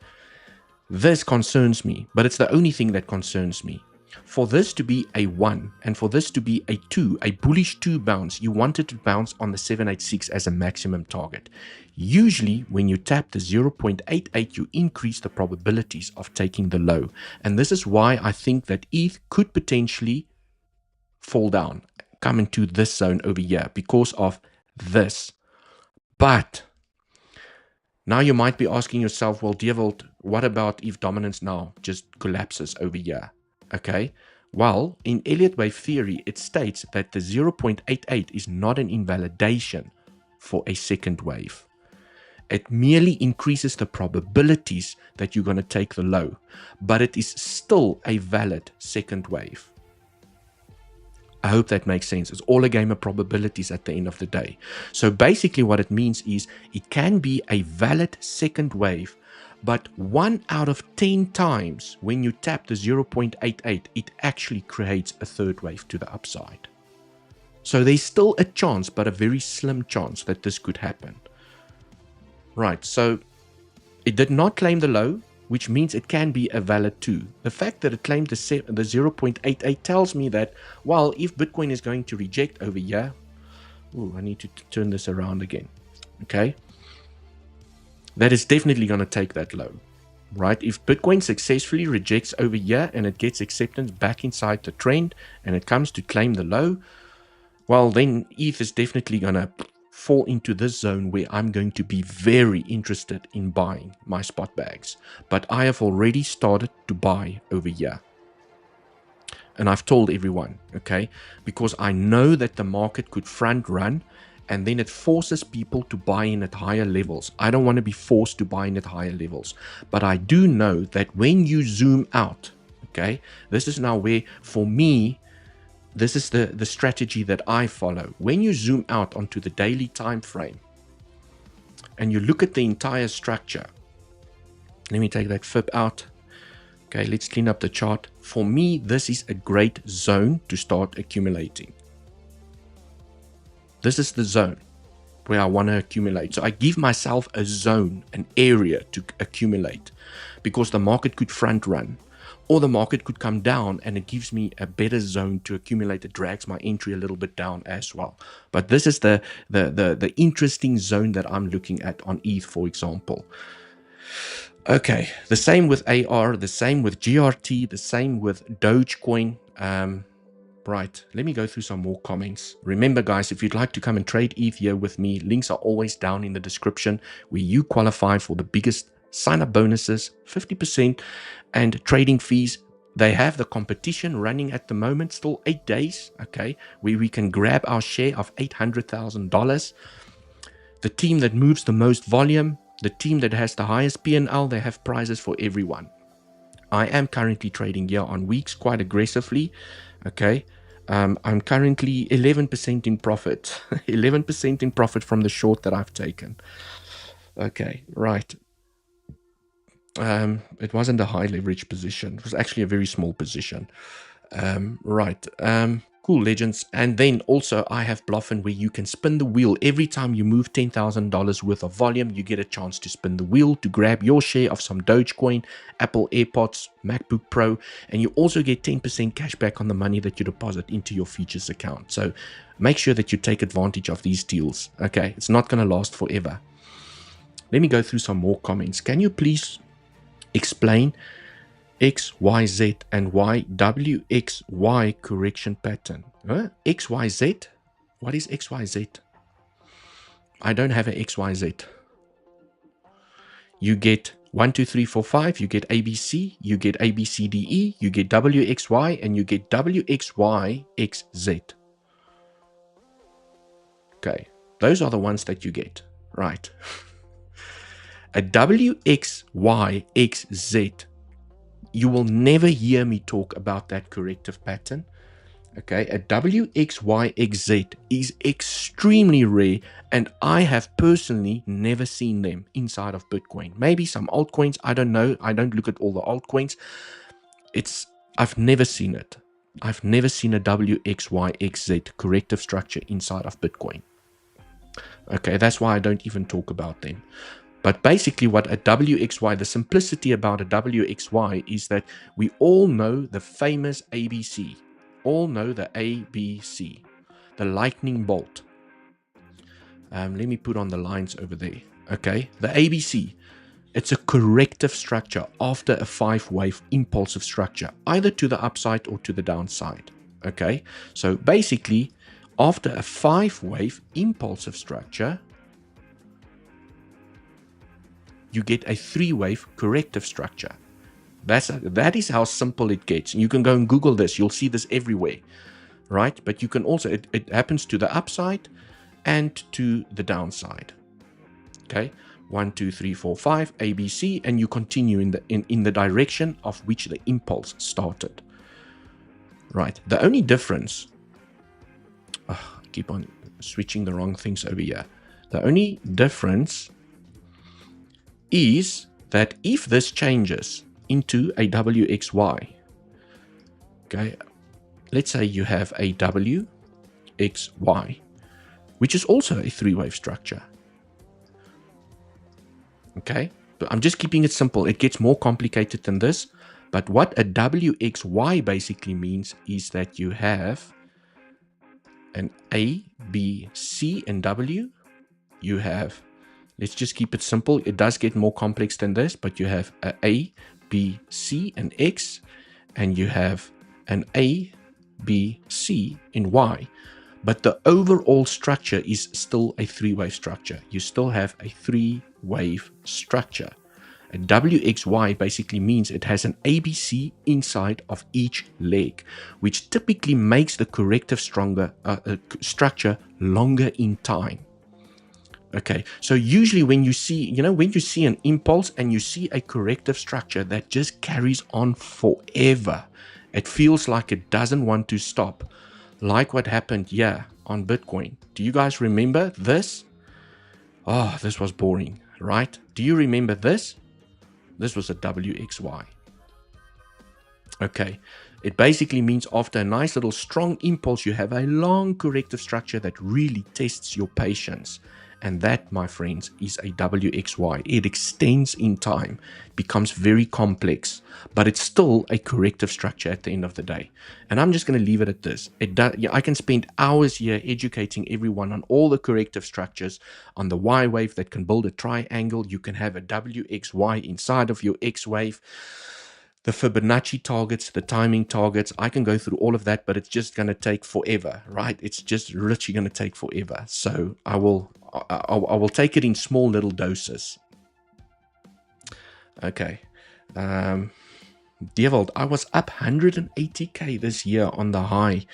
this concerns me, but it's the only thing that concerns me. For this to be a 1 and for this to be a 2, a bullish 2 bounce, you want it to bounce on the 786 as a maximum target. Usually when you tap the 0.88, you increase the probabilities of taking the low. And this is why I think that ETH could potentially fall down, come into this zone over here because of this. But now you might be asking yourself, well, Dewald, what about if dominance now just collapses over here? Okay, well, in Elliott wave theory, it states that the 0.88 is not an invalidation for a second wave. It merely increases the probabilities that you're going to take the low, but it is still a valid second wave. I hope that makes sense. It's all a game of probabilities at the end of the day. So basically what it means is it can be a valid second wave, but 1 out of 10 times when you tap the 0.88, it actually creates a third wave to the upside. So there's still a chance, but a very slim chance that this could happen. Right, so it did not claim the low, which means it can be a valid 2. The fact that it claimed the 0.88 tells me that, well, if Bitcoin is going to reject over here, I need to turn this around again, okay? That is definitely going to take that low, right? If Bitcoin successfully rejects over here and it gets acceptance back inside the trend and it comes to claim the low, well, then ETH is definitely going to fall into this zone where I'm going to be very interested in buying my spot bags. But I have already started to buy over here. And I've told everyone, okay, because I know that the market could front run and then it forces people to buy in at higher levels. I don't want to be forced to buy in at higher levels. But I do know that when you zoom out, okay, this is now where, for me, this is the strategy that I follow. When you zoom out onto the daily time frame and you look at the entire structure, let me take that fib out. Okay, let's clean up the chart. For me, this is a great zone to start accumulating. This is the zone where I want to accumulate. So I give myself a zone, an area to accumulate, because the market could front run or the market could come down and it gives me a better zone to accumulate. It drags my entry a little bit down as well. But this is the interesting zone that I'm looking at on ETH, for example. Okay, the same with AR, the same with GRT, the same with Dogecoin. Right, let me go through some more comments. Remember, guys, if you'd like to come and trade ETH here with me, links are always down in the description where you qualify for the biggest sign-up bonuses, 50%, and trading fees. They have the competition running at the moment, still 8 days, okay, where we can grab our share of $800,000. The team that moves the most volume, the team that has the highest P&L, they have prizes for everyone. I am currently trading here on weeks quite aggressively, okay. I'm currently 11% in profit, 11% in profit from the short that I've taken. Okay, right. It wasn't a high leverage position. It was actually a very small position. Right. Cool, legends. And then also I have Bluffin where you can spin the wheel. Every time you move $10,000 worth of volume, you get a chance to spin the wheel to grab your share of some Dogecoin, Apple AirPods, MacBook Pro, and you also get 10% cash back on the money that you deposit into your futures account. So make sure that you take advantage of these deals. Okay, it's not going to last forever. Let me go through some more comments. Can you please explain X, Y, Z and Y, W, X, Y correction pattern? X, Y, Z? What is X, Y, Z? I don't have an X, Y, Z. You get 1, 2, 3, 4, 5. You get ABC. You get A, B, C, D, E. You get W, X, Y. And you get W, X, Y, X, Z. Okay. Those are the ones that you get. Right. A W, X, Y, X, Z. You will never hear me talk about that corrective pattern. Okay, a WXYXZ is extremely rare, and I have personally never seen them inside of Bitcoin. Maybe some altcoins, I don't know. I don't look at all the altcoins. I've never seen it. I've never seen a WXYXZ corrective structure inside of Bitcoin. Okay, that's why I don't even talk about them. But basically what a WXY, the simplicity about a WXY is that we all know the famous ABC. All know the ABC, the lightning bolt. Let me put on the lines over there. Okay, the ABC. It's a corrective structure after a 5-wave impulsive structure, either to the upside or to the downside. Okay, so basically after a 5-wave impulsive structure, you get a 3-wave corrective structure. That is how simple it gets. You can go and Google this. You'll see this everywhere, right? But you can also, it happens to the upside and to the downside. Okay, 1, 2, 3, 4, 5, ABC, and you continue in the direction of which the impulse started. Right. The only difference, I keep on switching the wrong things over here. The only difference is that if this changes into a WXY, okay, let's say you have a WXY, which is also a 3-wave structure. Okay, but I'm just keeping it simple. It gets more complicated than this. But what a WXY basically means is that you have an A, B, C, and W. You have, let's just keep it simple. It does get more complex than this, but you have A, B, C, and X, and you have an A, B, C, and Y. But the overall structure is still a 3-wave structure. You still have a 3-wave structure. A WXY basically means it has an ABC inside of each leg, which typically makes the corrective structure longer in time. Okay, so usually when you see, when you see an impulse and you see a corrective structure that just carries on forever, it feels like it doesn't want to stop, like what happened here on Bitcoin. Do you guys remember this? Oh, this was boring, right? Do you remember this? This was a WXY. Okay, it basically means after a nice little strong impulse, you have a long corrective structure that really tests your patience. And that, my friends, is a WXY. It extends in time, becomes very complex, but it's still a corrective structure at the end of the day. And I'm just going to leave it at this. I can spend hours here educating everyone on all the corrective structures, on the Y wave that can build a triangle. You can have a WXY inside of your X wave. the Fibonacci targets, the timing targets. I can go through all of that, but it's just going to take forever, right? It's just literally going to take forever. So I will take it in small little doses. Okay. Dewald, I was up 180k this year on the high.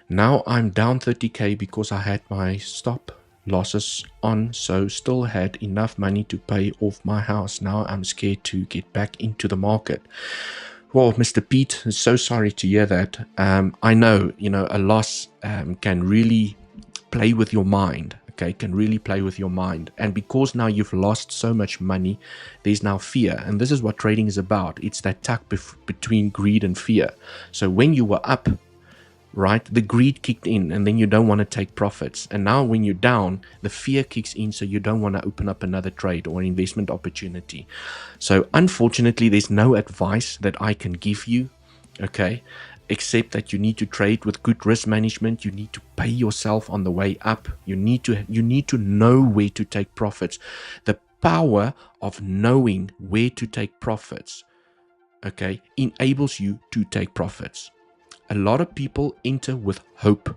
Now I'm down 30k because I had my stop losses on, so still had enough money to pay off my house. Now I'm scared to get back into the market. Well, Mr. Pete, so sorry to hear that. I know, a loss can really play with your mind. Okay, can really play with your mind. And because now you've lost so much money, there's now fear. And this is what trading is about. It's that tuck between greed and fear. So when you were up, right, the greed kicked in, and then you don't want to take profits. And now when you're down, the fear kicks in, so you don't want to open up another trade or investment opportunity. So unfortunately, there's no advice that I can give you, okay, except that you need to trade with good risk management. You need to pay yourself on the way up. You need to know where to take profits. The power of knowing where to take profits, okay, enables you to take profits. A lot of people enter with hope.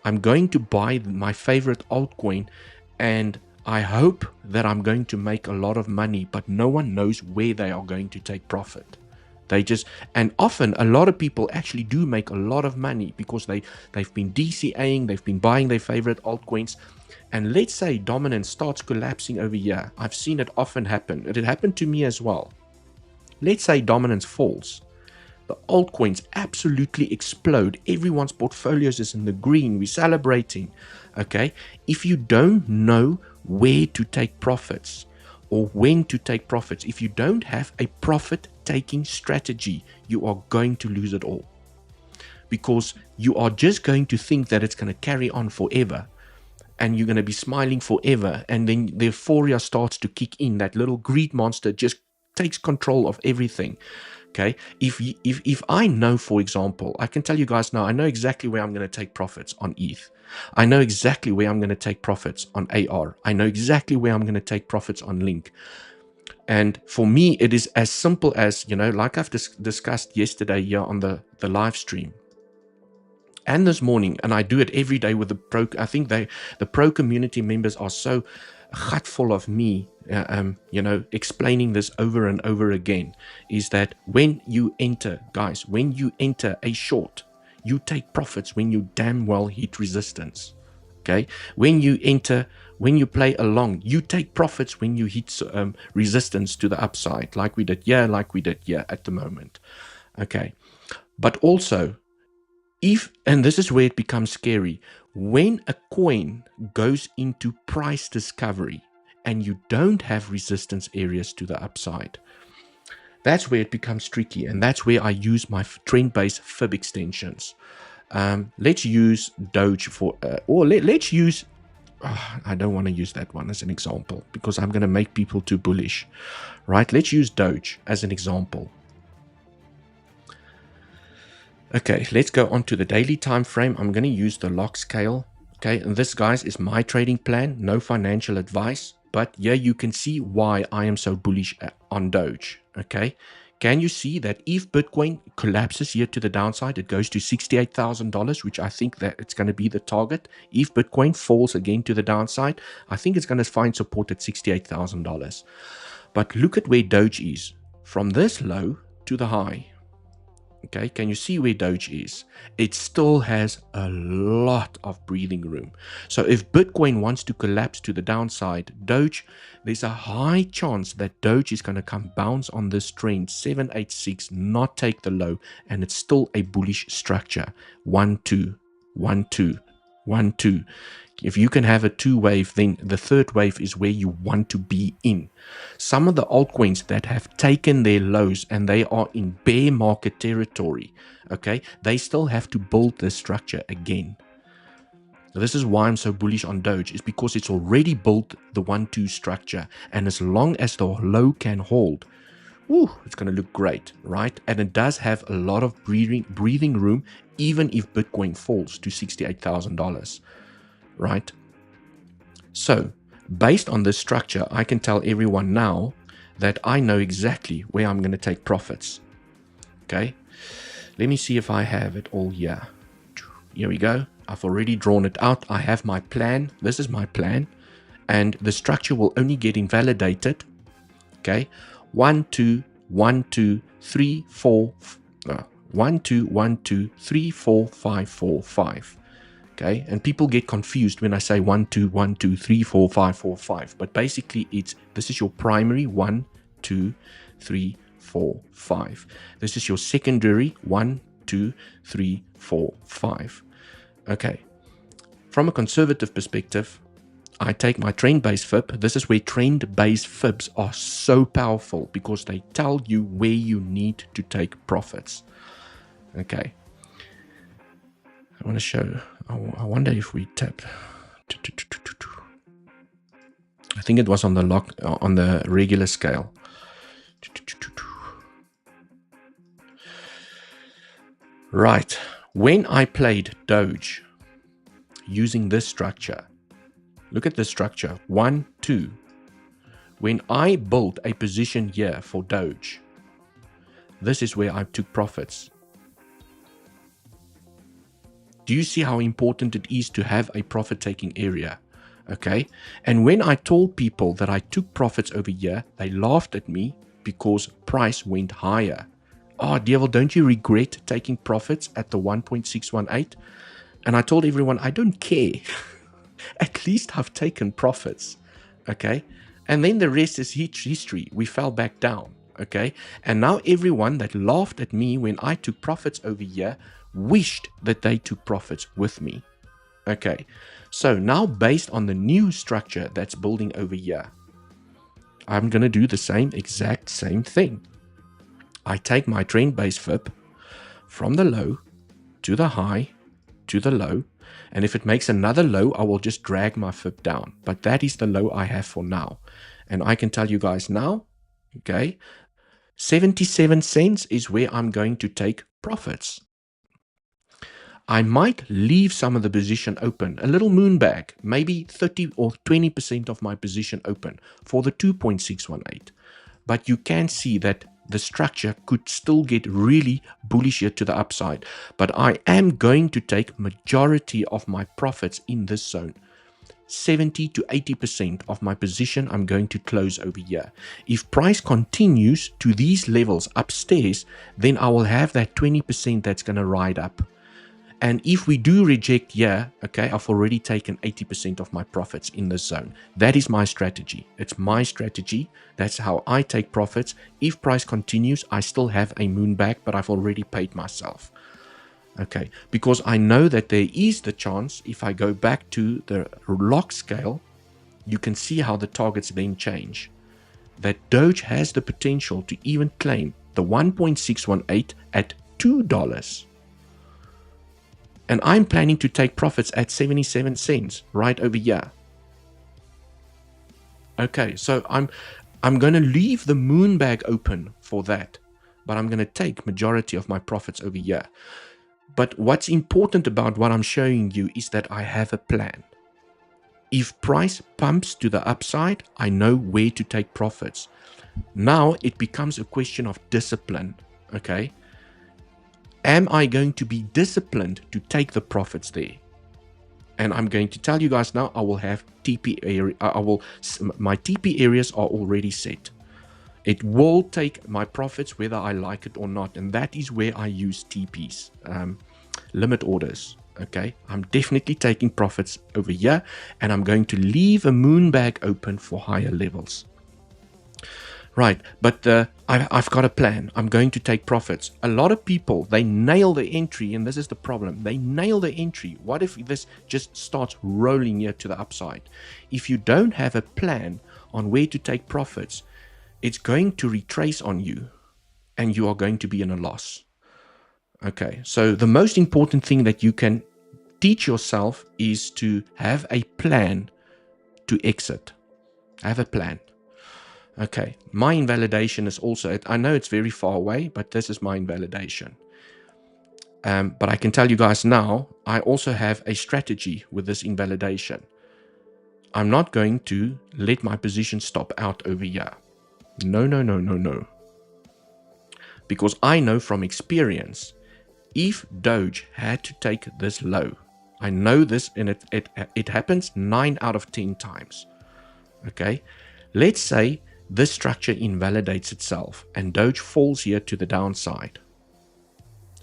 I'm going to buy my favorite altcoin and I hope that I'm going to make a lot of money, but no one knows where they are going to take profit. And often a lot of people actually do make a lot of money because they've been DCAing, they've been buying their favorite altcoins. And let's say dominance starts collapsing over here. I've seen it often happen. It happened to me as well. Let's say dominance falls. The altcoins absolutely explode. Everyone's portfolios is in the green. We're celebrating. Okay. If you don't know where to take profits or when to take profits, if you don't have a profit-taking strategy, you are going to lose it all. Because you are just going to think that it's going to carry on forever. And you're going to be smiling forever. And then the euphoria starts to kick in. That little greed monster just takes control of everything. Okay, if I know, for example, I can tell you guys now, I know exactly where I'm going to take profits on ETH. I know exactly where I'm going to take profits on AR. I know exactly where I'm going to take profits on Link. And for me, it is as simple as, like I've discussed yesterday here on the live stream. And this morning, and I do it every day with the pro. I think the pro community members are so gutful of me, explaining this over and over again, is that when you enter, guys, when you enter a short, you take profits when you damn well hit resistance. Okay, when you play along, you take profits when you hit resistance to the upside, like we did here at the moment. Okay, but also, and this is where it becomes scary, when a coin goes into price discovery and you don't have resistance areas to the upside, that's where it becomes tricky, and that's where I use my trend-based fib extensions. Let's use Doge let's use, I don't want to use that one as an example because I'm going to make people too bullish, right? Let's use Doge as an example. Okay, let's go on to the daily time frame. I'm going to use the lock scale. Okay, and this, guys, is my trading plan, no financial advice. But yeah, you can see why I am so bullish on Doge. Okay, can you see that if Bitcoin collapses here to the downside, it goes to $68,000, which I think that it's going to be the target. If Bitcoin falls again to the downside, I think it's going to find support at $68,000. But look at where Doge is from this low to the high. Okay, can you see where Doge is? It still has a lot of breathing room. So if Bitcoin wants to collapse to the downside, Doge, there's a high chance that Doge is going to come bounce on this trend, 786, not take the low, and it's still a bullish structure. 1, 2, 1, 2, 1, 2. If you can have a two wave, then the third wave is where you want to be in. Some of the altcoins that have taken their lows and they are in bear market territory, okay, they still have to build this structure again. This is why I'm so bullish on Doge, is because it's already built the 1-2 structure, and as long as the low can hold, it's going to look great, right? And it does have a lot of breathing room, even if Bitcoin falls to $68,000. Right? So, based on this structure, I can tell everyone now that I know exactly where I'm going to take profits. Okay, let me see if I have it all here. Here we go. I've already drawn it out. I have my plan. This is my plan, and the structure will only get invalidated. Okay, 1 2 1 2 3 4 1 2 1 2 3 4 5 4 5. Okay, and people get confused when I say 1 2 1 2 3 4 5 4 5, but basically this is your primary 1 2 3 4 5. This is your secondary 1 2 3 4 5. Okay, from a conservative perspective, I take my trend-based fib. This is where trend-based fibs are so powerful because they tell you where you need to take profits. Okay, I want to show. I wonder if we tap. I think it was on the regular scale. Right, when I played Doge using this structure, look at this structure, 1 2. When I built a position here for Doge, this is where I took profits. Do you see how important it is to have a profit-taking area? Okay, and when I told people that I took profits over here, they laughed at me because price went higher. Oh, Dewald, don't you regret taking profits at the 1.618? And I told everyone, I don't care. At least I've taken profits. Okay, and then the rest is history. We fell back down. Okay, and now everyone that laughed at me when I took profits over here wished that they took profits with me. Okay, so now based on the new structure that's building over here, I'm going to do the exact same thing. I take my trend-based fib from the low to the high to the low, and if it makes another low, I will just drag my fib down. But that is the low I have for now. And I can tell you guys now, okay, 77 cents is where I'm going to take profits. I might leave some of the position open, a little moon bag, maybe 30 or 20% of my position open for the 2.618. But you can see that the structure could still get really bullish here to the upside. But I am going to take majority of my profits in this zone. 70 to 80% of my position I'm going to close over here. If price continues to these levels upstairs, then I will have that 20% that's going to ride up. And if we do reject here, okay, I've already taken 80% of my profits in this zone. That is my strategy. It's my strategy. That's how I take profits. If price continues, I still have a moon back, but I've already paid myself. Okay, because I know that there is the chance, if I go back to the log scale, you can see how the targets then change. That Doge has the potential to even claim the 1.618 at $2. And I'm planning to take profits at 77 cents right over here. Okay, so I'm going to leave the moon bag open for that, but I'm going to take majority of my profits over here. But what's important about what I'm showing you is that I have a plan. If price pumps to the upside, I know where to take profits. Now it becomes a question of discipline, okay? Am I going to be disciplined to take the profits there? And I'm going to tell you guys now, I will have TP area. My TP areas are already set. It will take my profits whether I like it or not. And that is where I use TPs, limit orders. Okay, I'm definitely taking profits over here, and I'm going to leave a moon bag open for higher levels. Right, but I've got a plan. I'm going to take profits. A lot of people, they nail the entry, and this is the problem. They nail the entry. What if this just starts rolling here to the upside? If you don't have a plan on where to take profits, it's going to retrace on you, and you are going to be in a loss. Okay, so the most important thing that you can teach yourself is to have a plan to exit. Have a plan. Okay, my invalidation is also, I know it's very far away, but this is my invalidation. But I can tell you guys now, I also have a strategy with this invalidation. I'm not going to let my position stop out over here. No, no, no, no, no. Because I know from experience, if Doge had to take this low, I know this, and it happens 9 out of 10 times. Okay, let's say this structure invalidates itself and Doge falls here to the downside.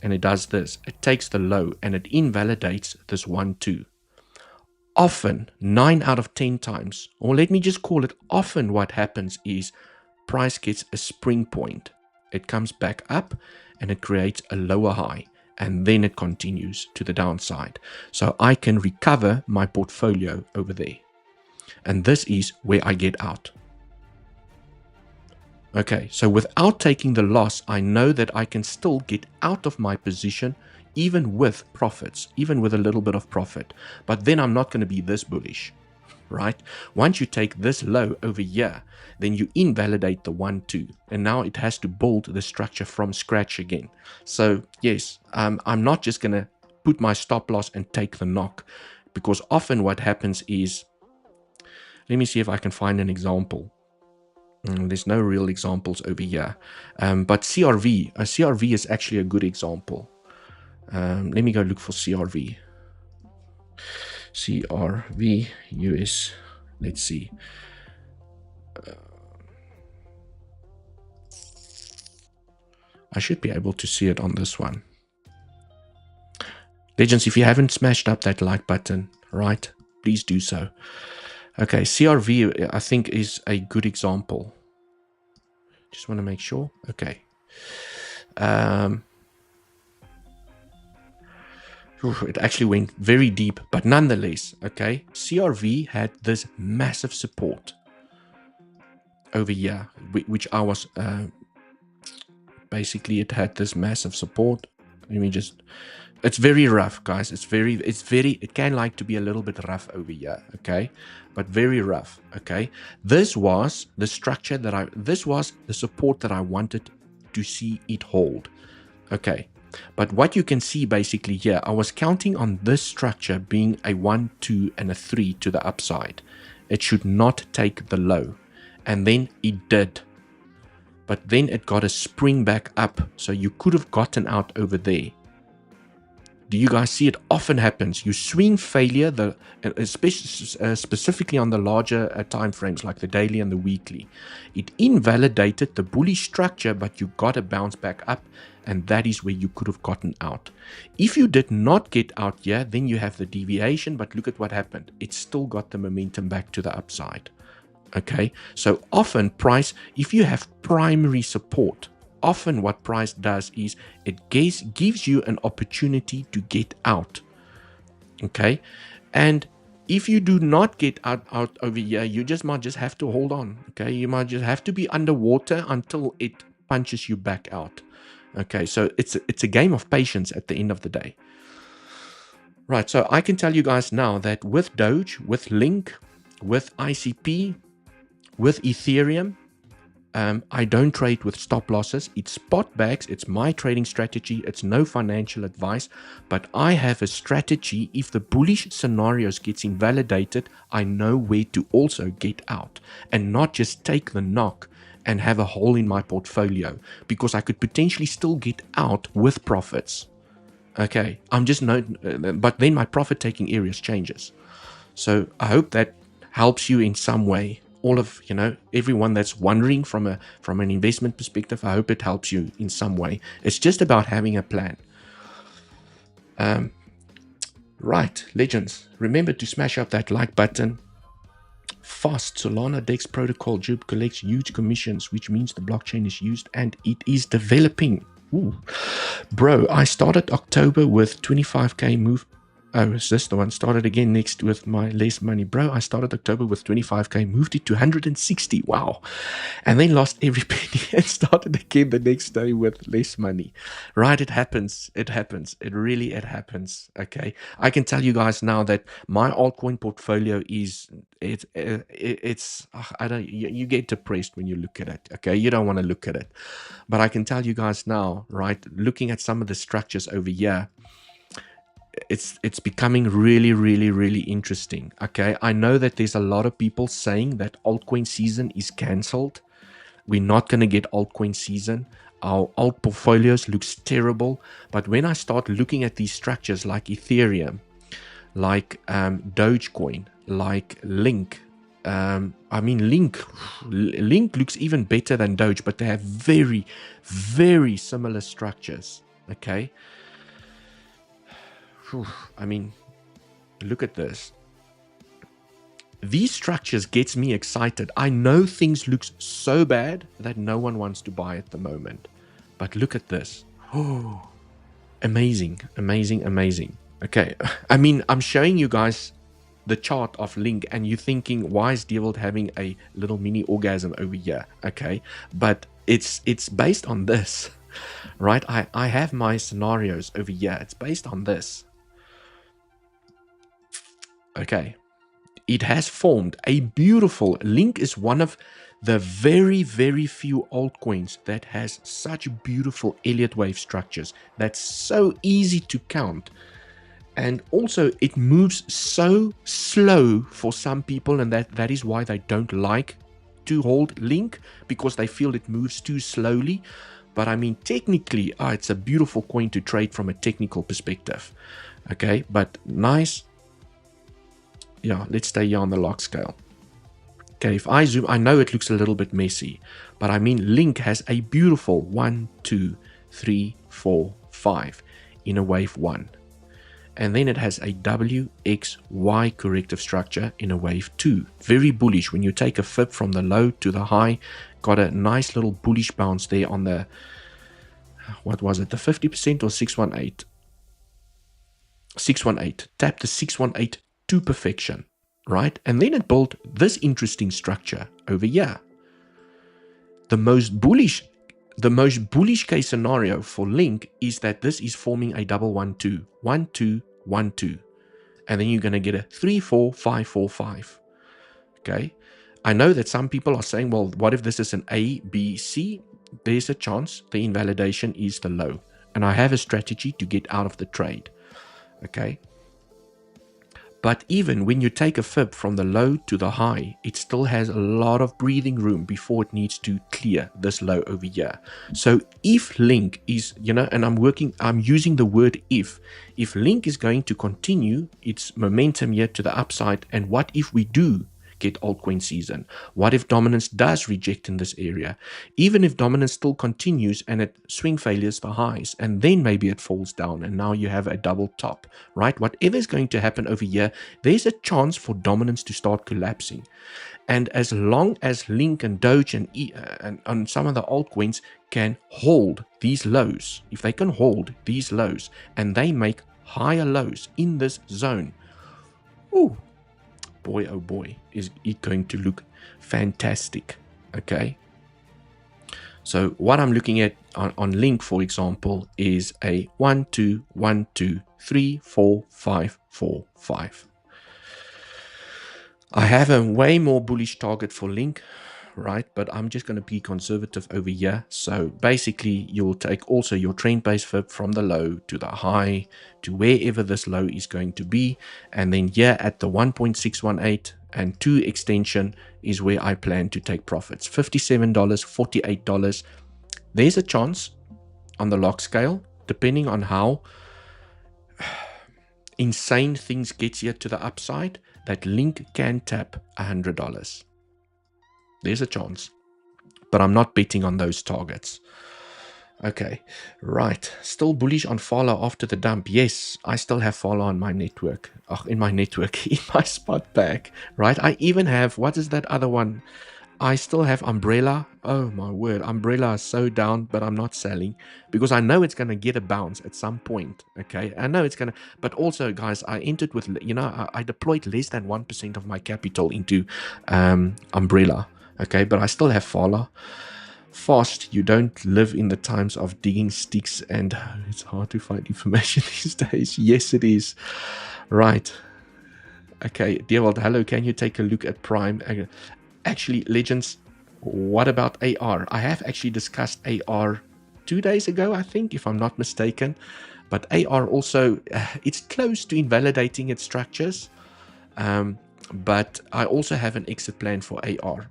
And it does this. It takes the low and it invalidates this 1-2. Often, 9 out of 10 times, or let me just call it often, what happens is price gets a spring point. It comes back up and it creates a lower high. And then it continues to the downside. So I can recover my portfolio over there. And this is where I get out. Okay, so without taking the loss, I know that I can still get out of my position, even with profits, even with a little bit of profit. But then I'm not going to be this bullish, right? Once you take this low over here, then you invalidate the 1-2. And now it has to build the structure from scratch again. So yes, I'm not just going to put my stop loss and take the knock. Because often what happens is, let me see if I can find an example. There's no real examples over here. But CRV is actually a good example. Let me go look for CRV. CRV US. Let's see. I should be able to see it on this one. Legends, if you haven't smashed up that like button, right, please do so. Okay, CRV, I think, is a good example. Just want to make sure. Okay. It actually went very deep, but nonetheless, okay, CRV had this massive support over here, which I was, basically it had this massive support. Let me just, it's very rough, guys. It can like to be a little bit rough over here, okay, but very rough, okay. This was the structure that this was the support that I wanted to see it hold, okay. But what you can see basically here, I was counting on this structure being a 1, 2, and a 3 to the upside. It should not take the low, and then it did. But then it got a spring back up, so you could have gotten out over there. Do you guys see it often happens? You swing failure, especially specifically on the larger time frames like the daily and the weekly. It invalidated the bullish structure, but you got to bounce back up, and that is where you could have gotten out. If you did not get out here, then you have the deviation, but look at what happened. It still got the momentum back to the upside. Okay, so often price, if you have primary support, often what price does is it gives you an opportunity to get out. Okay, and if you do not get out over here, you might just have to hold on. Okay, you might just have to be underwater until it punches you back out. Okay, so it's a game of patience at the end of the day. Right, so I can tell you guys now that with Doge, with Link, with ICP, with Ethereum, I don't trade with stop losses. It's spot bags. It's my trading strategy. It's no financial advice, but I have a strategy. If the bullish scenarios gets invalidated, I know where to also get out and not just take the knock and have a hole in my portfolio, because I could potentially still get out with profits. Okay, but then my profit taking areas changes. So I hope that helps you in some way. All of, everyone that's wondering from an investment perspective, I hope it helps you in some way. It's just about having a plan. Right, legends, remember to smash up that like button. Fast Solana DEX protocol Jib collects huge commissions, which means the blockchain is used and it is developing. Ooh. Bro, I started October with 25k move. Oh, is this the one? Started again next with my less money. Bro, I started October with 25k, moved it to 160. Wow. And then lost every penny and started again the next day with less money. Right, it happens. It happens. It happens. Okay. I can tell you guys now that my altcoin portfolio is, you get depressed when you look at it. Okay. You don't want to look at it. But I can tell you guys now, right, looking at some of the structures over here, it's becoming really, really, really interesting. Okay, I know that there's a lot of people saying that altcoin season is cancelled. We're not going to get altcoin season. Our alt portfolios looks terrible. But when I start looking at these structures like Ethereum, like Dogecoin, like Link, Link looks even better than Doge, but they have very, very similar structures. Okay. I mean, look at this. These structures gets me excited. I know things look so bad that no one wants to buy at the moment. But look at this. Oh, amazing, amazing, amazing. Okay. I mean, I'm showing you guys the chart of Link and you're thinking, why is Dewald having a little mini orgasm over here? Okay. But it's based on this, right? I have my scenarios over here. It's based on this. Okay. It has formed a beautiful Link is one of the very, very few altcoins that has such beautiful Elliott wave structures. That's so easy to count. And also it moves so slow for some people, and that is why they don't like to hold Link, because they feel it moves too slowly. But I mean, technically, it's a beautiful coin to trade from a technical perspective. Okay, but nice. Yeah, let's stay here on the log scale. Okay, if I zoom, I know it looks a little bit messy, but I mean, Link has a beautiful 1, 2, 3, 4, 5 in a wave 1. And then it has a W, X, Y corrective structure in a wave 2. Very bullish. When you take a fib from the low to the high, got a nice little bullish bounce there on the, what was it, the 50% or 618? 618. Tap the 618 to perfection, right? And then it built this interesting structure over here. The most bullish case scenario for Link is that this is forming a double 1 2 1 2 1 2, and then you're going to get a 3 4 5 4 5. Okay, I know that some people are saying, well, what if this is an A B C? There's a chance the invalidation is the low, and I have a strategy to get out of the trade. Okay, but even when you take a fib from the low to the high, it still has a lot of breathing room before it needs to clear this low over here. So if Link is, and I'm using the word if Link is going to continue its momentum here to the upside, and what if we do get altcoin season? What if dominance does reject in this area? Even if dominance still continues and it swing failures the highs, and then maybe it falls down and now you have a double top, right? Whatever is going to happen over here, there's a chance for dominance to start collapsing. And as long as Link and Doge and some of the altcoins can hold these lows, if they can hold these lows and they make higher lows in this zone, ooh, boy, oh boy, is it going to look fantastic. Okay. So what I'm looking at on Link, for example, is a 1 2 1 2 3 4 5 4 5. I have a way more bullish target for Link, right? But I'm just going to be conservative over here. So basically, you'll take also your trend-based fib from the low to the high to wherever this low is going to be. And then here at the 1.618 and 2 extension is where I plan to take profits. $57, $48. There's a chance on the log scale, depending on how insane things get here to the upside, that Link can tap $100. There's a chance, but I'm not betting on those targets. Okay, right. Still bullish on Fala after the dump. Yes, I still have Fala on my network. In my spot bag, right? I even have, what is that other one? I still have Umbrella. Oh my word, Umbrella is so down, but I'm not selling because I know it's going to get a bounce at some point. Okay, I know it's going to, but also, guys, I entered with, I deployed less than 1% of my capital into Umbrella. Okay, but I still have Fala. Fast, you don't live in the times of digging sticks, and it's hard to find information these days. Yes, it is. Right. Okay, Dewald, hello, can you take a look at Prime? Actually, Legends, what about AR? I have actually discussed AR 2 days ago, I think, if I'm not mistaken. But AR also, it's close to invalidating its structures. but I also have an exit plan for AR.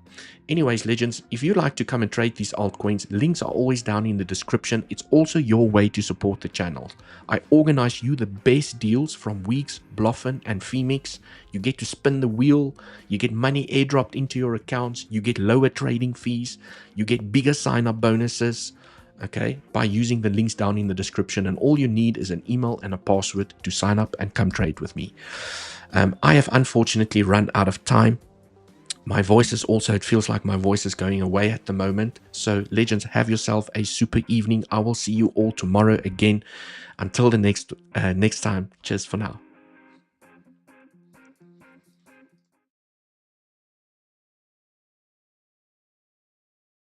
Anyways, legends, if you like to come and trade these altcoins, links are always down in the description. It's also your way to support the channel. I organize you the best deals from Weeks, Bluffin, and Femix. You get to spin the wheel, you get money airdropped into your accounts, you get lower trading fees, you get bigger sign-up bonuses, okay, by using the links down in the description. And all you need is an email and a password to sign up and come trade with me. I have unfortunately run out of time. My voice is also, it feels like my voice is going away at the moment. So legends, have yourself a super evening. I will see you all tomorrow again. Until the next time, cheers for now.